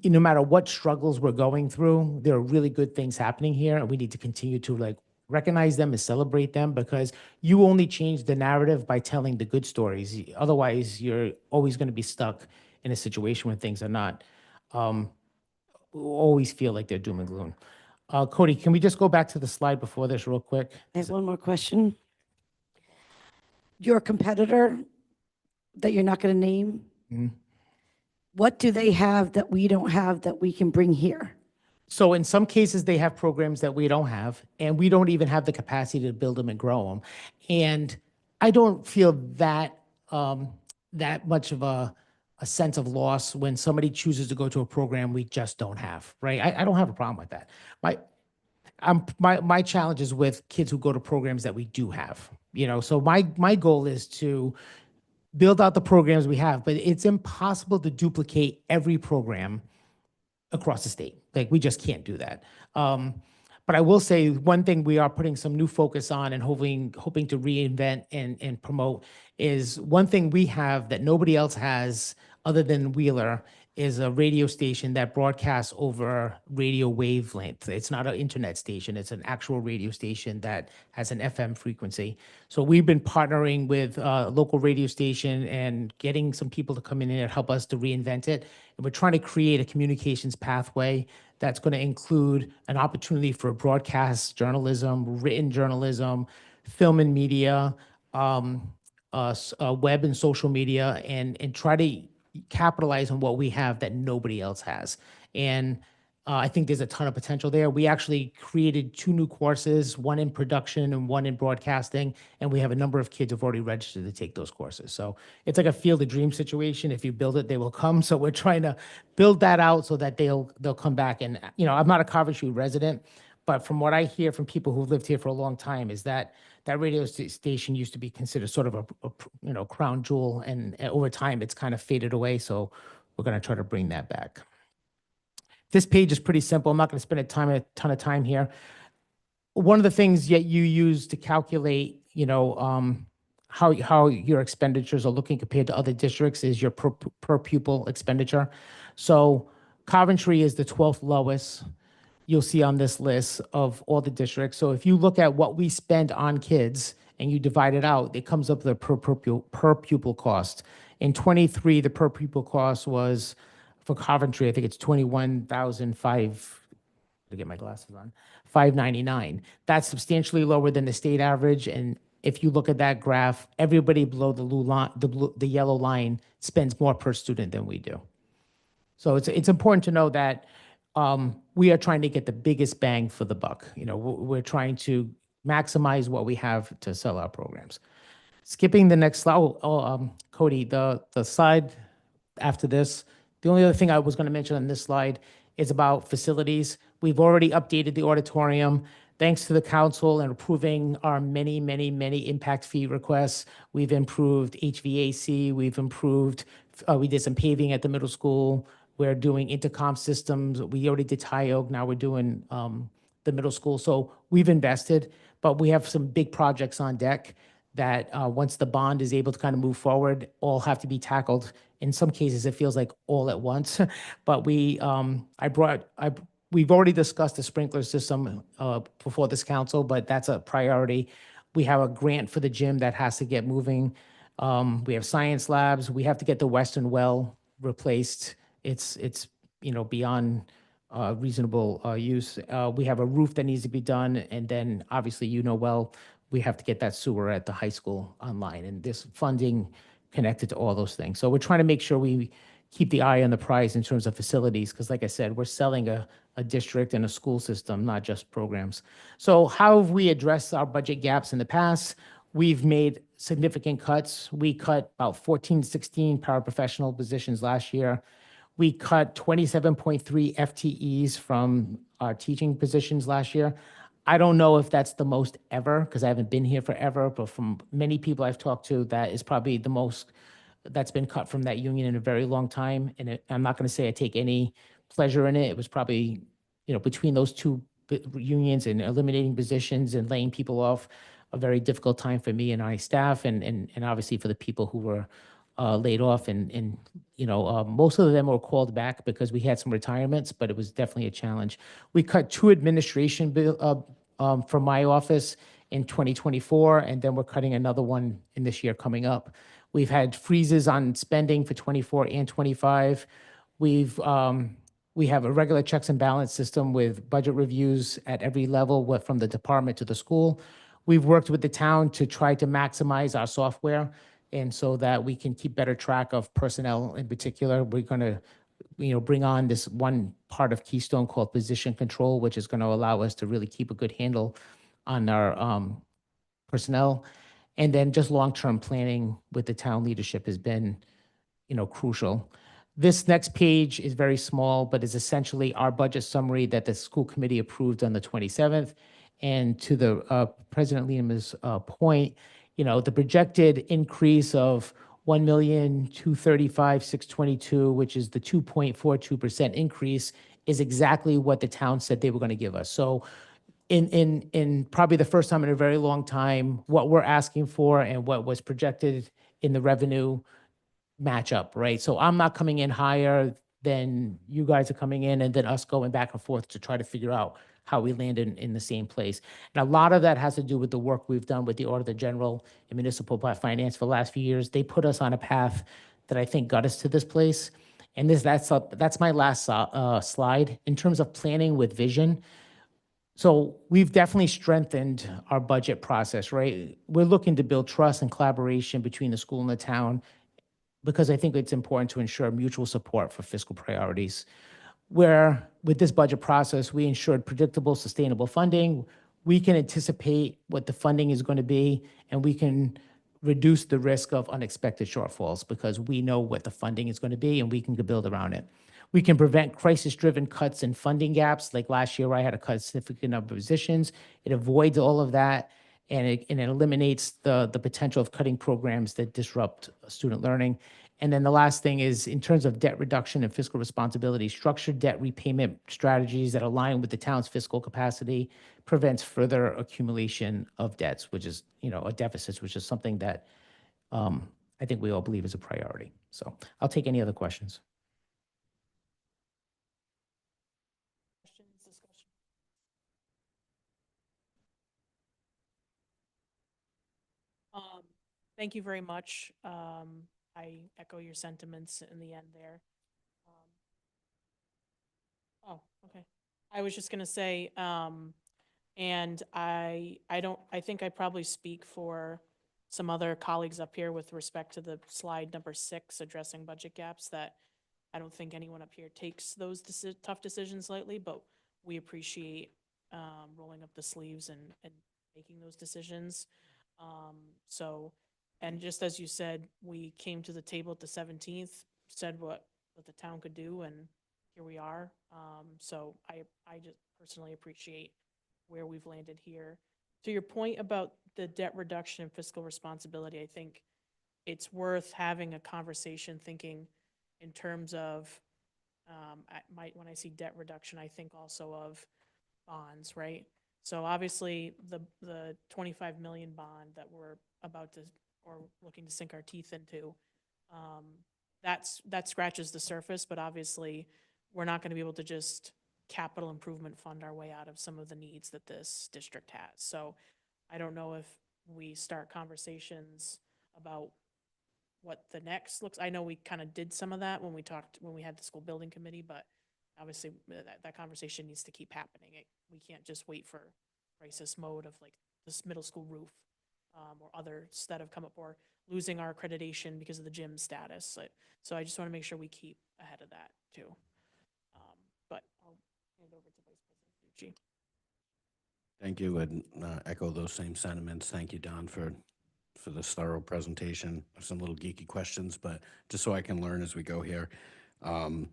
no matter what struggles we're going through, there are really good things happening here, and we need to continue to like recognize them and celebrate them, because you only change the narrative by telling the good stories. Otherwise, you're always going to be stuck in a situation where things are not always feel like they're doom and gloom. Cody, can we just go back to the slide before this real quick? I have one more question. Your competitor that you're not going to name, Mhm. what do they have that we don't have that we can bring here? So in some cases, they have programs that we don't have, and we don't even have the capacity to build them and grow them. And I don't feel that that much of a sense of loss when somebody chooses to go to a program we just don't have, right? I don't have a problem with that. My challenge is with kids who go to programs that we do have. So my goal is to build out the programs we have, but it's impossible to duplicate every program across the state. Like, we just can't do that. But I will say one thing we are putting some new focus on and hoping to reinvent and promote is one thing we have that nobody else has other than Wheeler is a radio station that broadcasts over radio wavelength. It's not an internet station. It's an actual radio station that has an FM frequency. So we've been partnering with a local radio station and getting some people to come in and help us to reinvent it. And we're trying to create a communications pathway that's going to include an opportunity for broadcast journalism, written journalism, film and media, web and social media, and try to capitalize on what we have that nobody else has. And I think there's a ton of potential there. We actually created 2 new courses, one in production and one in broadcasting, and we have a number of kids who've already registered to take those courses. So it's like a field of dreams situation. If you build it, they will come. So we're trying to build that out so that they'll come back. And I'm not a Coventry resident, but from what I hear from people who've lived here for a long time is that radio station used to be considered sort of a crown jewel, and over time it's kind of faded away. So we're going to try to bring that back. This page is pretty simple. I'm not going to spend a ton of time here. One of the things that you use to calculate, how your expenditures are looking compared to other districts is your per pupil expenditure. So Coventry is the 12th lowest you'll see on this list of all the districts. So if you look at what we spend on kids and you divide it out, it comes up with a per pupil cost. In 23, the per pupil cost was for Coventry, I think it's $21,500. To get my glasses on, $599. That's substantially lower than the state average. And if you look at that graph, everybody below the yellow line spends more per student than we do. So it's important to know that we are trying to get the biggest bang for the buck. We're trying to maximize what we have to sell our programs. Skipping the next slide, Cody, the slide after this, the only other thing I was going to mention on this slide is about facilities. We've already updated the auditorium. Thanks to the council and approving our many impact fee requests, we've improved HVAC, we did some paving at the middle school. We're doing intercom systems. We already did Tyog. Now we're doing the middle school. So we've invested, but we have some big projects on deck that once the bond is able to kind of move forward, all have to be tackled. In some cases, it feels like all at once. But we've already discussed the sprinkler system before this council, but that's a priority. We have a grant for the gym that has to get moving. We have science labs. We have to get the western well replaced. It's beyond reasonable use. We have a roof that needs to be done, and then obviously we have to get that sewer at the high school online, and there's funding connected to all those things. So we're trying to make sure we keep the eye on the prize in terms of facilities, because like I said, we're selling a district and a school system, not just programs. So how have we addressed our budget gaps in the past? We've made significant cuts. We cut about 14, 16 paraprofessional positions last year. We cut 27.3 FTEs from our teaching positions last year. I don't know if that's the most ever, because I haven't been here forever, but from many people I've talked to, that is probably the most that's been cut from that union in a very long time. And I'm not going to say I take any pleasure in it. It was probably, between those two unions and eliminating positions and laying people off, a very difficult time for me and my staff, and obviously for the people who were laid off. And most of them were called back because we had some retirements, but it was definitely a challenge. We cut 2 administration from my office in 2024, and then we're cutting another one in this year coming up. We've had freezes on spending for 24 and 25. We have a regular checks and balance system with budget reviews at every level, from the department to the school. We've worked with the town to try to maximize our software, and so that we can keep better track of personnel in particular. We're going to bring on this one part of Keystone called position control, which is going to allow us to really keep a good handle on our personnel. And then just long-term planning with the town leadership has been, crucial. This next page is very small, but is essentially our budget summary that the school committee approved on the 27th. And to the President Lima's point, the projected increase of 1,235,622, which is the 2.42% increase, is exactly what the town said they were going to give us. So in probably the first time in a very long time, what we're asking for and what was projected in the revenue match up, right? So I'm not coming in higher than you guys are coming in, and then us going back and forth to try to figure out how we landed in the same place. And a lot of that has to do with the work we've done with the Auditor General and Municipal Finance for the last few years. They put us on a path that I think got us to this place. And that's my last slide. In terms of planning with vision, so we've definitely strengthened our budget process, right? We're looking to build trust and collaboration between the school and the town, because I think it's important to ensure mutual support for fiscal priorities. Where with this budget process, we ensured predictable, sustainable funding. We can anticipate what the funding is going to be, and we can reduce the risk of unexpected shortfalls because we know what the funding is going to be and we can build around it. We can prevent crisis-driven cuts and funding gaps. Like last year, I had to cut a significant number of positions. It avoids all of that, and it eliminates the potential of cutting programs that disrupt student learning. And then the last thing is, in terms of debt reduction and fiscal responsibility, structured debt repayment strategies that align with the town's fiscal capacity prevents further accumulation of debts, which is, a deficit, which is something that I think we all believe is a priority. So I'll take any other questions. Thank you very much. I echo your sentiments in the end there. Okay. I was just gonna say, and I think I probably speak for some other colleagues up here with respect to the slide number 6, addressing budget gaps, that I don't think anyone up here takes those tough decisions lightly, but we appreciate rolling up the sleeves and making those decisions. And just as you said, we came to the table at the 17th, said what the town could do, and here we are. So I just personally appreciate where we've landed here. To your point about the debt reduction and fiscal responsibility, I think it's worth having a conversation thinking in terms of, when I see debt reduction, I think also of bonds, right? So obviously the 25 million bond that we're about to, or looking to sink our teeth into, that scratches the surface, but obviously we're not going to be able to just capital improvement fund our way out of some of the needs that this district has. So I don't know if we start conversations about what the next looks. I know we kind of did some of that when we had the school building committee, but obviously that conversation needs to keep happening. We can't just wait for crisis mode of like this middle school roof or others that have come up, or losing our accreditation because of the gym status. So I just want to make sure we keep ahead of that too. But I'll hand over to Vice President Lucci. Thank you, and echo those same sentiments. Thank you, Don, for this thorough presentation. I have some little geeky questions, but just so I can learn as we go here. Have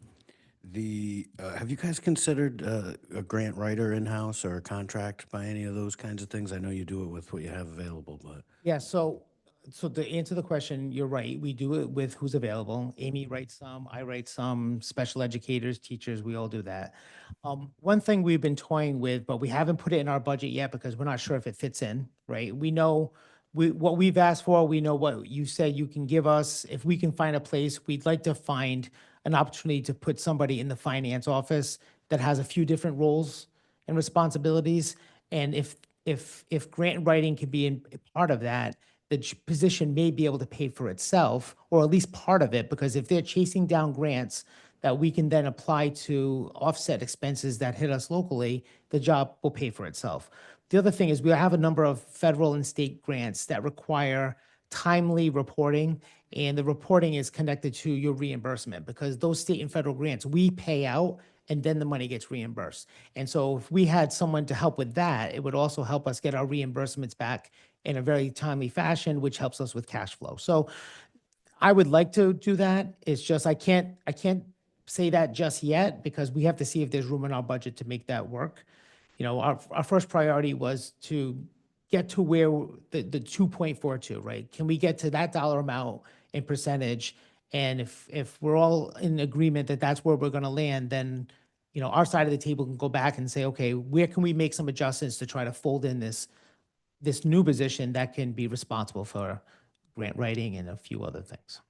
you guys considered a grant writer in-house or a contract by any of those kinds of things? I know you do it with what you have available, but. Yeah, so So to answer the question, you're right. We do it with who's available. Amy writes some, I write some, special educators, teachers, we all do that. One thing we've been toying with, but we haven't put it in our budget yet because we're not sure if it fits in, right? We know what we've asked for, we know what you said you can give us. If we can find a place, we'd like to find an opportunity to put somebody in the finance office that has a few different roles and responsibilities. And if grant writing could be a part of that, the position may be able to pay for itself, or at least part of it, because if they're chasing down grants that we can then apply to offset expenses that hit us locally, the job will pay for itself. The other thing is we have a number of federal and state grants that require timely reporting, and the reporting is connected to your reimbursement because those state and federal grants, we pay out and then the money gets reimbursed. And so if we had someone to help with that, it would also help us get our reimbursements back in a very timely fashion, which helps us with cash flow. So I would like to do that. It's just I can't say that just yet because we have to see if there's room in our budget to make that work. You know, our first priority was to get to where the 2.42, right? Can we get to that dollar amount in percentage? And if we're all in agreement that that's where we're going to land, then, you know, our side of the table can go back and say, okay, where can we make some adjustments to try to fold in this new position that can be responsible for grant writing and a few other things.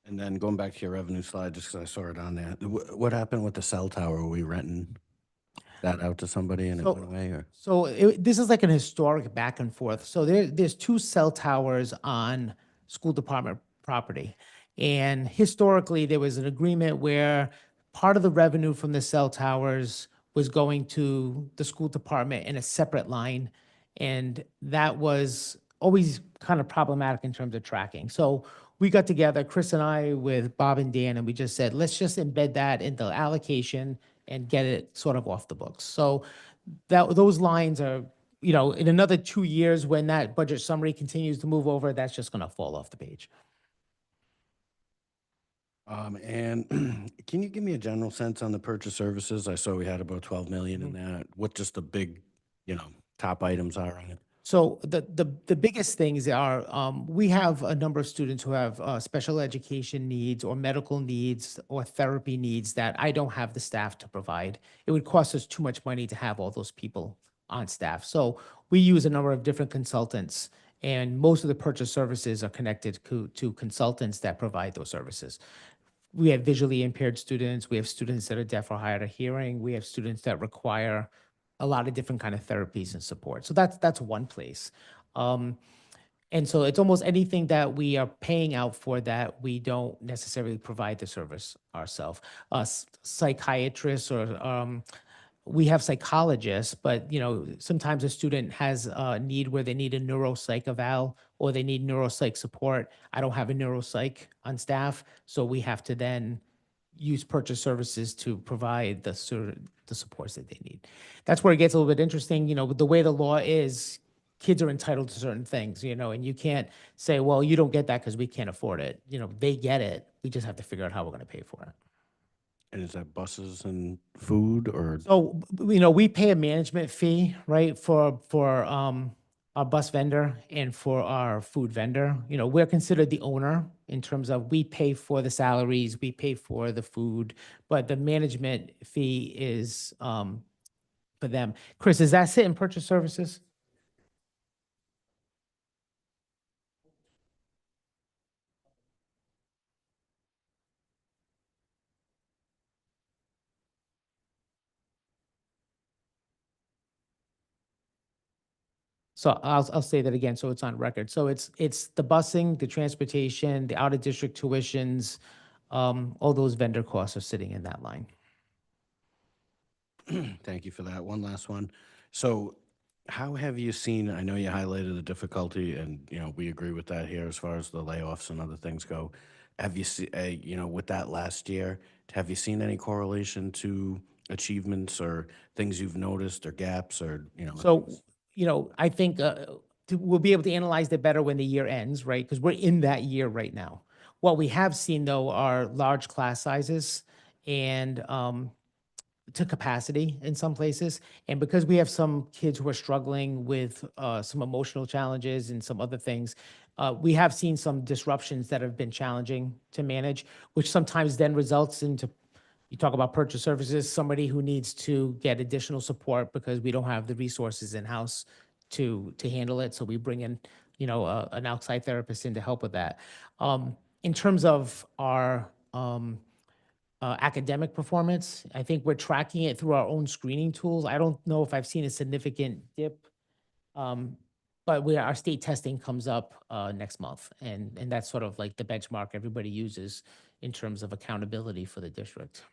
And then going back to your revenue slide, just because I saw it on there, what happened with the cell tower? Were we renting that out to somebody and it So- went away, or? So this is like an historic back and forth. So there's two cell towers on school department property. And historically, there was an agreement where part of the revenue from the cell towers was going to the school department in a separate line. And that was always kind of problematic in terms of tracking. So we got together, Chris and I, with Bob and Dan, and we just said, let's just embed that into allocation and get it sort of off the books. So those lines are, you know, in another 2 years, when that budget summary continues to move over, that's just going to fall off the page. And can you give me a general sense on the purchase services? I saw we had about 12 million in that. What just the big, you know, top items are on it? So the biggest things are, we have a number of students who have special education needs or medical needs or therapy needs that I don't have the staff to provide. It would cost us too much money to have all those people on staff. So we use a number of different consultants, and most of the purchase services are connected to consultants that provide those services. We have visually impaired students. We have students that are deaf or hard of hearing. We have students that require a lot of different kind of therapies and support. So that's one place. And so it's almost anything that we are paying out for that we don't necessarily provide the service ourselves. Psychiatrists or we have psychologists, but you know, sometimes a student has a need where they need a neuropsych eval or they need neuropsych support. I don't have a neuropsych on staff, so we have to then use purchase services to provide the supports that they need. That's where it gets a little bit interesting. You know, with the way the law is, kids are entitled to certain things, you know, and you can't say, well, you don't get that because we can't afford it. You know, they get it. We just have to figure out how we're going to pay for it. And is that buses and food or? So, you know, we pay a management fee, right, for our bus vendor and for our food vendor. You know, we're considered the owner in terms of we pay for the salaries, we pay for the food, but the management fee is for them. Chris, does that sit in purchase services? So I'll say that again, so it's on record. So it's the busing, the transportation, the out-of-district tuitions, all those vendor costs are sitting in that line. Thank you for that. One last one. So how have you seen, I know you highlighted the difficulty and, you know, we agree with that here as far as the layoffs and other things go. Have you seen, you know, with that last year, have you seen any correlation to achievements or things you've noticed or gaps or, you know? So, you know, I think we'll be able to analyze that better when the year ends, right? Because we're in that year right now. What we have seen, though, are large class sizes and to capacity in some places. And because we have some kids who are struggling with some emotional challenges and some other things, we have seen some disruptions that have been challenging to manage, which sometimes then results into, you talk about purchase services, somebody who needs to get additional support because we don't have the resources in-house to handle it. So we bring in, an outside therapist in to help with that. In terms of our academic performance, I think we're tracking it through our own screening tools. I don't know if I've seen a significant dip, but our state testing comes up next month, and that's sort of like the benchmark everybody uses in terms of accountability for the district.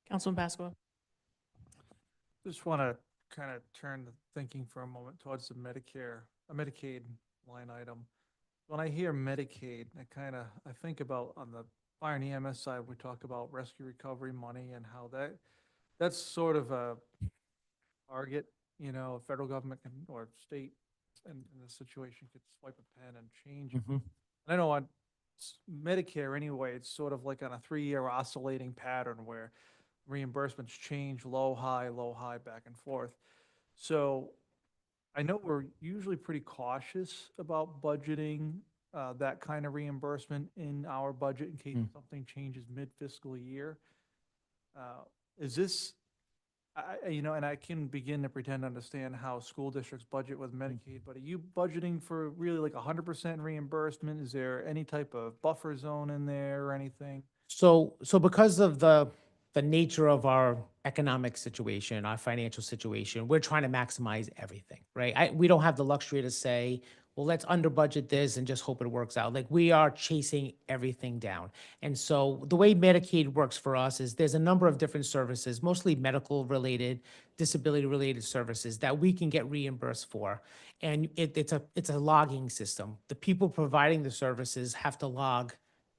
Councilman Pasqua. Just want to kind of turn the thinking for a moment towards the Medicaid line item. When I hear Medicaid, I think about on the fire and EMS side, we talk about rescue recovery money and how that's sort of a target, federal government can, or state in this situation could swipe a pen and change. I know on Medicare anyway, it's sort of like on a 3-year oscillating pattern where reimbursements change low, high, back and forth. So I know we're usually pretty cautious about budgeting that kind of reimbursement in our budget in case something changes mid-fiscal year. Is this, and I can begin to pretend to understand how school districts budget with Medicaid, but are you budgeting for really like 100% reimbursement? Is there any type of buffer zone in there or anything? So because of the nature of our economic situation, our financial situation, we're trying to maximize everything, right? We don't have the luxury to say, well, let's under budget this and just hope it works out. Like, we are chasing everything down. And so the way Medicaid works for us is there's a number of different services, mostly medical related, disability related services that we can get reimbursed for. And it's a logging system. The people providing the services have to log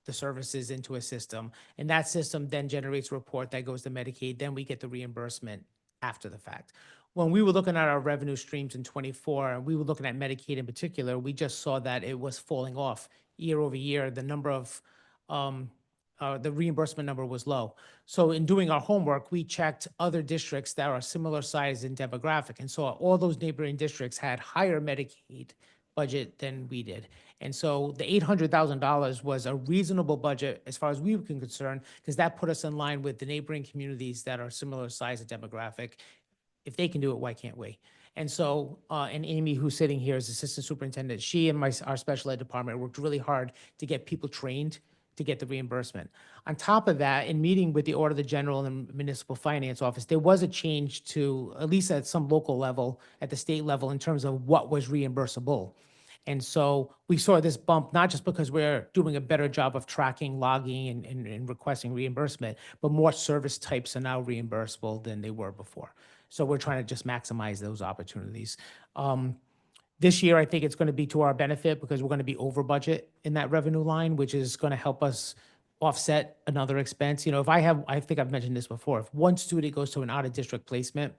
the services into a system, and that system then generates a report that goes to Medicaid. Then we get the reimbursement after the fact. When we were looking at our revenue streams in '24, and we were looking at Medicaid in particular, we just saw that it was falling off year over year. The number of the reimbursement number was low. So in doing our homework, we checked other districts that are similar size and demographic, and saw all those neighboring districts had higher Medicaid budget than we did. And so the $800,000 was a reasonable budget as far as we were concerned, because that put us in line with the neighboring communities that are similar size and demographic. If they can do it, why can't we? And so, and Amy, who's sitting here as assistant superintendent, she and our special ed department worked really hard to get people trained to get the reimbursement. On top of that, in meeting with the Auditor General and Municipal Finance Office, there was a change to, at least at some local level, at the state level, in terms of what was reimbursable. And so we saw this bump, not just because we're doing a better job of tracking, logging, and requesting reimbursement, but more service types are now reimbursable than they were before. So we're trying to just maximize those opportunities. This year, I think it's going to be to our benefit because we're going to be over budget in that revenue line, which is going to help us offset another expense. I think I've mentioned this before, if one student goes to an out-of-district placement,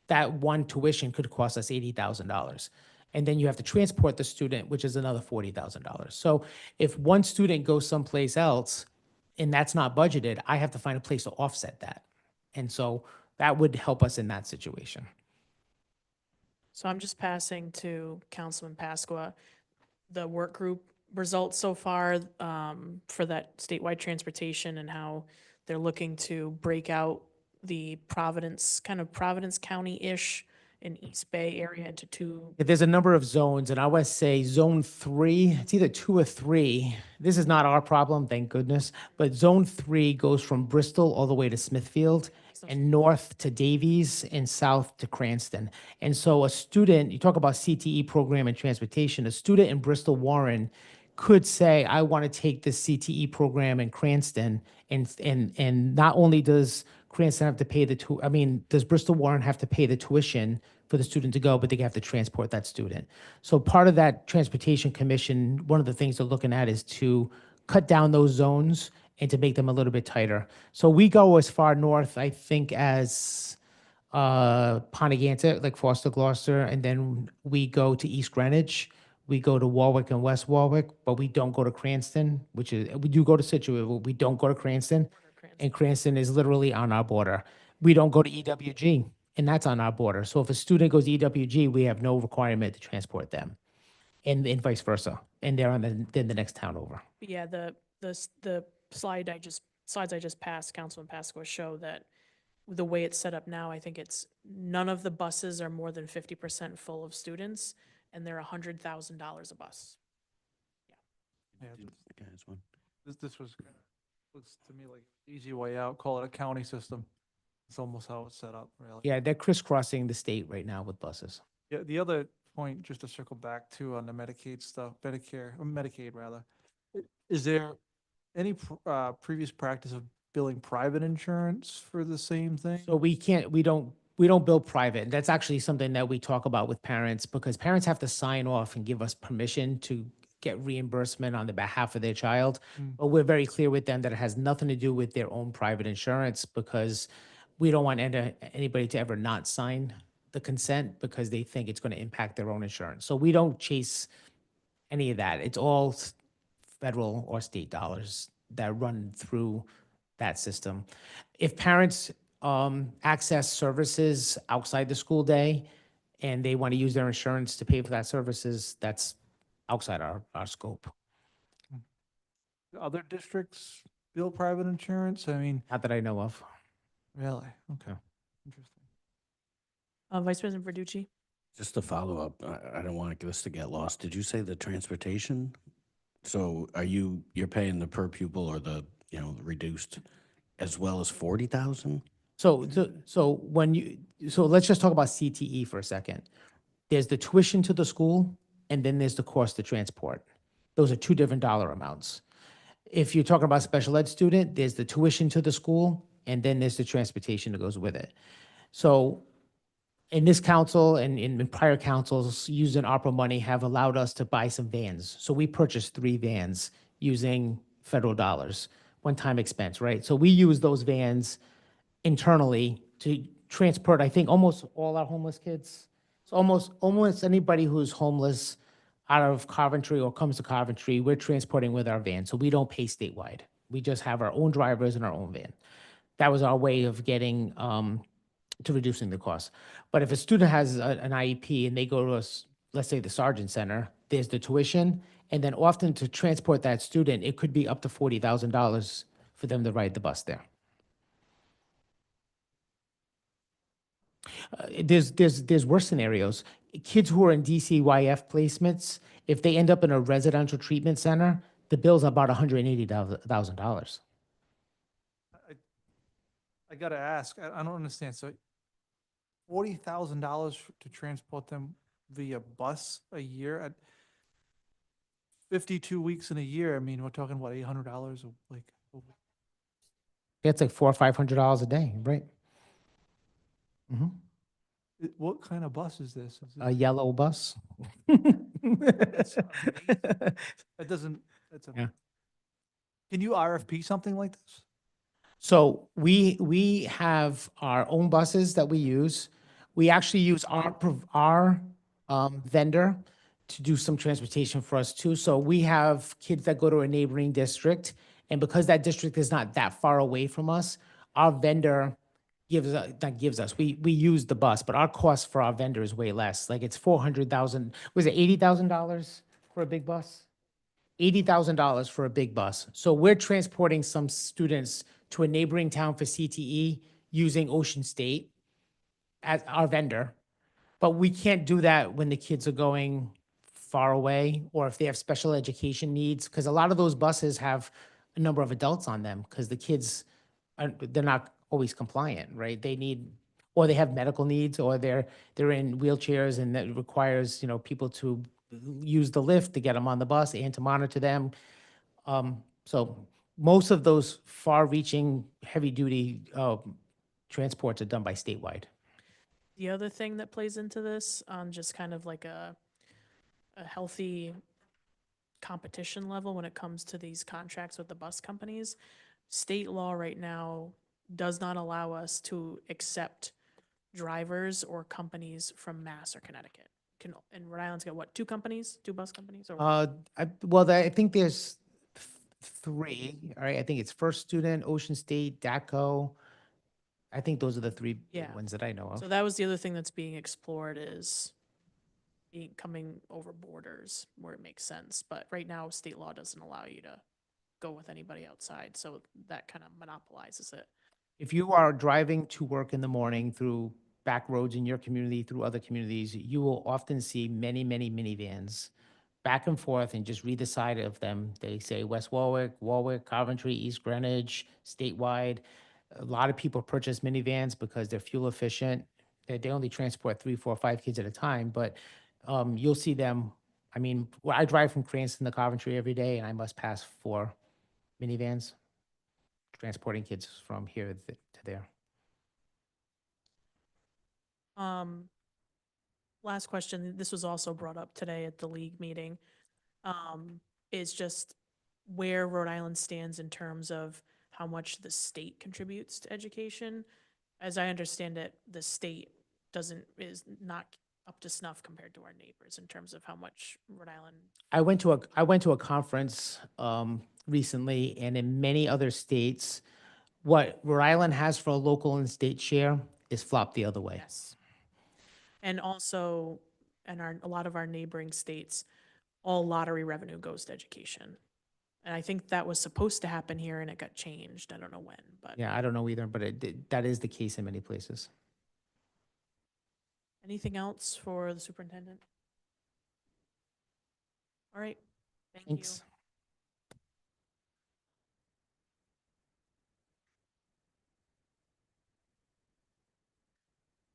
that one tuition could cost us $80,000. And then you have to transport the student, which is another $40,000. So if one student goes someplace else and that's not budgeted, I have to find a place to offset that. And so that would help us in that situation. So I'm just passing to Councilman Pasqua the work group results so far for that statewide transportation and how they're looking to break out the Providence County-ish and East Bay area into two. There's a number of zones, and I would say zone 3, it's either 2 or 3. This is not our problem, thank goodness, but zone 3 goes from Bristol all the way to Smithfield, and north to Davies, and south to Cranston. And so a student, you talk about CTE program and transportation, a student in Bristol Warren could say, I want to take this CTE program in Cranston, and not only does Cranston have to pay does Bristol Warren have to pay the tuition for the student to go, but they have to transport that student. So part of that transportation commission, one of the things they're looking at is to cut down those zones and to make them a little bit tighter. So we go as far north, I think, as Pontigantic, like Foster Gloucester, and then we go to East Greenwich. We go to Warwick and West Warwick, but we don't go to Cranston, we do go to Situate, but we don't go to Cranston. And Cranston is literally on our border. We don't go to EWG, and that's on our border. So if a student goes to EWG, we have no requirement to transport them, and vice versa. And they're on then the next town over. Yeah, the slides I just passed, Councilman Pasqua, show that the way it's set up now, I think it's none of the buses are more than 50% full of students, and they're $100,000 a bus. Yeah, Guys, one. this was, looks to me like easy way out, call it a county system. It's almost how it's set up, really. Yeah, they're crisscrossing the state right now with buses. Yeah, the other point, just to circle back to on the Medicaid stuff, Medicaid rather, is there any previous practice of billing private insurance for the same thing? So we don't bill private. That's actually something that we talk about with parents, because parents have to sign off and give us permission to get reimbursement on the behalf of their child. But we're very clear with them that it has nothing to do with their own private insurance, because we don't want anybody to ever not sign the consent because they think it's going to impact their own insurance. So we don't chase any of that. It's all federal or state dollars that run through that system. If parents access services outside the school day and they want to use their insurance to pay for that services, that's outside our scope. Other districts bill private insurance? I mean, Not that I know of. really? Okay. No. Interesting. Vice President Verducci? Just to follow up, I don't want this to get lost. Did you say the transportation? So you're paying the per pupil or the reduced as well as 40,000? So let's just talk about CTE for a second. There's the tuition to the school, and then there's the cost to transport. Those are two different dollar amounts. If you're talking about a special ed student, there's the tuition to the school, and then there's the transportation that goes with it. So in this council and in prior councils, using ARPA money have allowed us to buy some vans. So we purchased 3 vans using federal dollars, one-time expense, right? So we use those vans internally to transport, I think, almost all our homeless kids. So almost anybody who's homeless out of Coventry or comes to Coventry, we're transporting with our van. So we don't pay statewide. We just have our own drivers and our own van. That was our way of getting to reducing the cost. But if a student has an IEP and they go to us, let's say the Sergeant Center, there's the tuition, and then often to transport that student, it could be up to $40,000 for them to ride the bus there. There's worse scenarios. Kids who are in DCYF placements, if they end up in a residential treatment center, the bill's about $180,000. I gotta ask, I don't understand. So $40,000 to transport them via bus a year at 52 weeks in a year? I mean, we're talking, what, $800 like? It's like $400 or $500 a day, right? Mm-hmm. What kind of bus is this? Is A it- yellow bus. That's amazing. That doesn't, Yeah. Can you RFP something like this? So we have our own buses that we use. We actually use our vendor to do some transportation for us too. So we have kids that go to a neighboring district, and because that district is not that far away from us, our vendor we use the bus, but our cost for our vendor is way less. Like it's $400,000. Was it $80,000 for a big bus? $80,000 for a big bus. So we're transporting some students to a neighboring town for CTE using Ocean State as our vendor. But we can't do that when the kids are going far away or if they have special education needs, because a lot of those buses have a number of adults on them because the kids, they're not always compliant, right? They need, or they have medical needs, or they're in wheelchairs, and that requires, people to use the lift to get them on the bus and to monitor them. So most of those far-reaching, heavy-duty transports are done by statewide. The other thing that plays into this on just kind of like a healthy competition level when it comes to these contracts with the bus companies, state law right now does not allow us to accept drivers or companies from Mass or Connecticut. And Rhode Island's got what, 2 bus companies? Or I think there's three, all right? I think it's First Student, Ocean State, DACO. I think those are the three big Yeah. ones that I know So of. that was the other thing that's being explored is coming over borders where it makes sense. But right now, state law doesn't allow you to go with anybody outside, so that kind of monopolizes it. If you are driving to work in the morning through back roads in your community, through other communities, you will often see many, many minivans back and forth, and just read the side of them. They say West Warwick, Warwick, Coventry, East Greenwich, statewide. A lot of people purchase minivans because they're fuel efficient. They only transport 3, 4, 5 kids at a time, but you'll see them. I mean, I drive from Cranston to Coventry every day, and I must pass 4 minivans transporting kids from here to there. Last question, this was also brought up today at the league meeting, is just where Rhode Island stands in terms of how much the state contributes to education. As I understand it, the state is not up to snuff compared to our neighbors in terms of how much Rhode Island. I went to a conference recently, and in many other states, what Rhode Island has for a local and state share is flopped the other way. Yes. And also, a lot of our neighboring states, all lottery revenue goes to education. And I think that was supposed to happen here and it got changed. I don't know when, but. Yeah, I don't know either, but that is the case in many places. Anything else for the superintendent? All right, thank you. Thanks.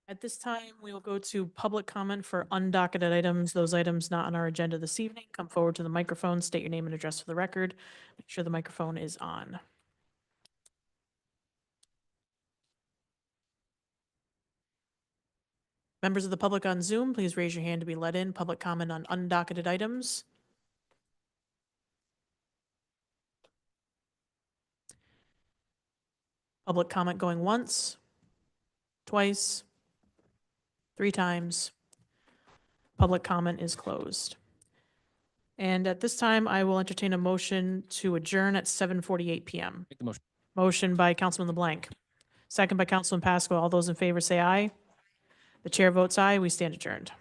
At this time, we will go to public comment for undocketed items. Those items not on our agenda this evening. Come forward to the microphone, state your name and address for the record. Make sure the microphone is on. Members of the public on Zoom, please raise your hand to be let in. Public comment on undocketed items. Public comment going once, twice, 3 times. Public comment is closed. And at this time, I will entertain a motion to adjourn at 7:48 PM. Make the motion. Motion by Councilman LeBlanc, second by Councilman Pasco. All those in favor say aye. The chair votes aye. We stand adjourned.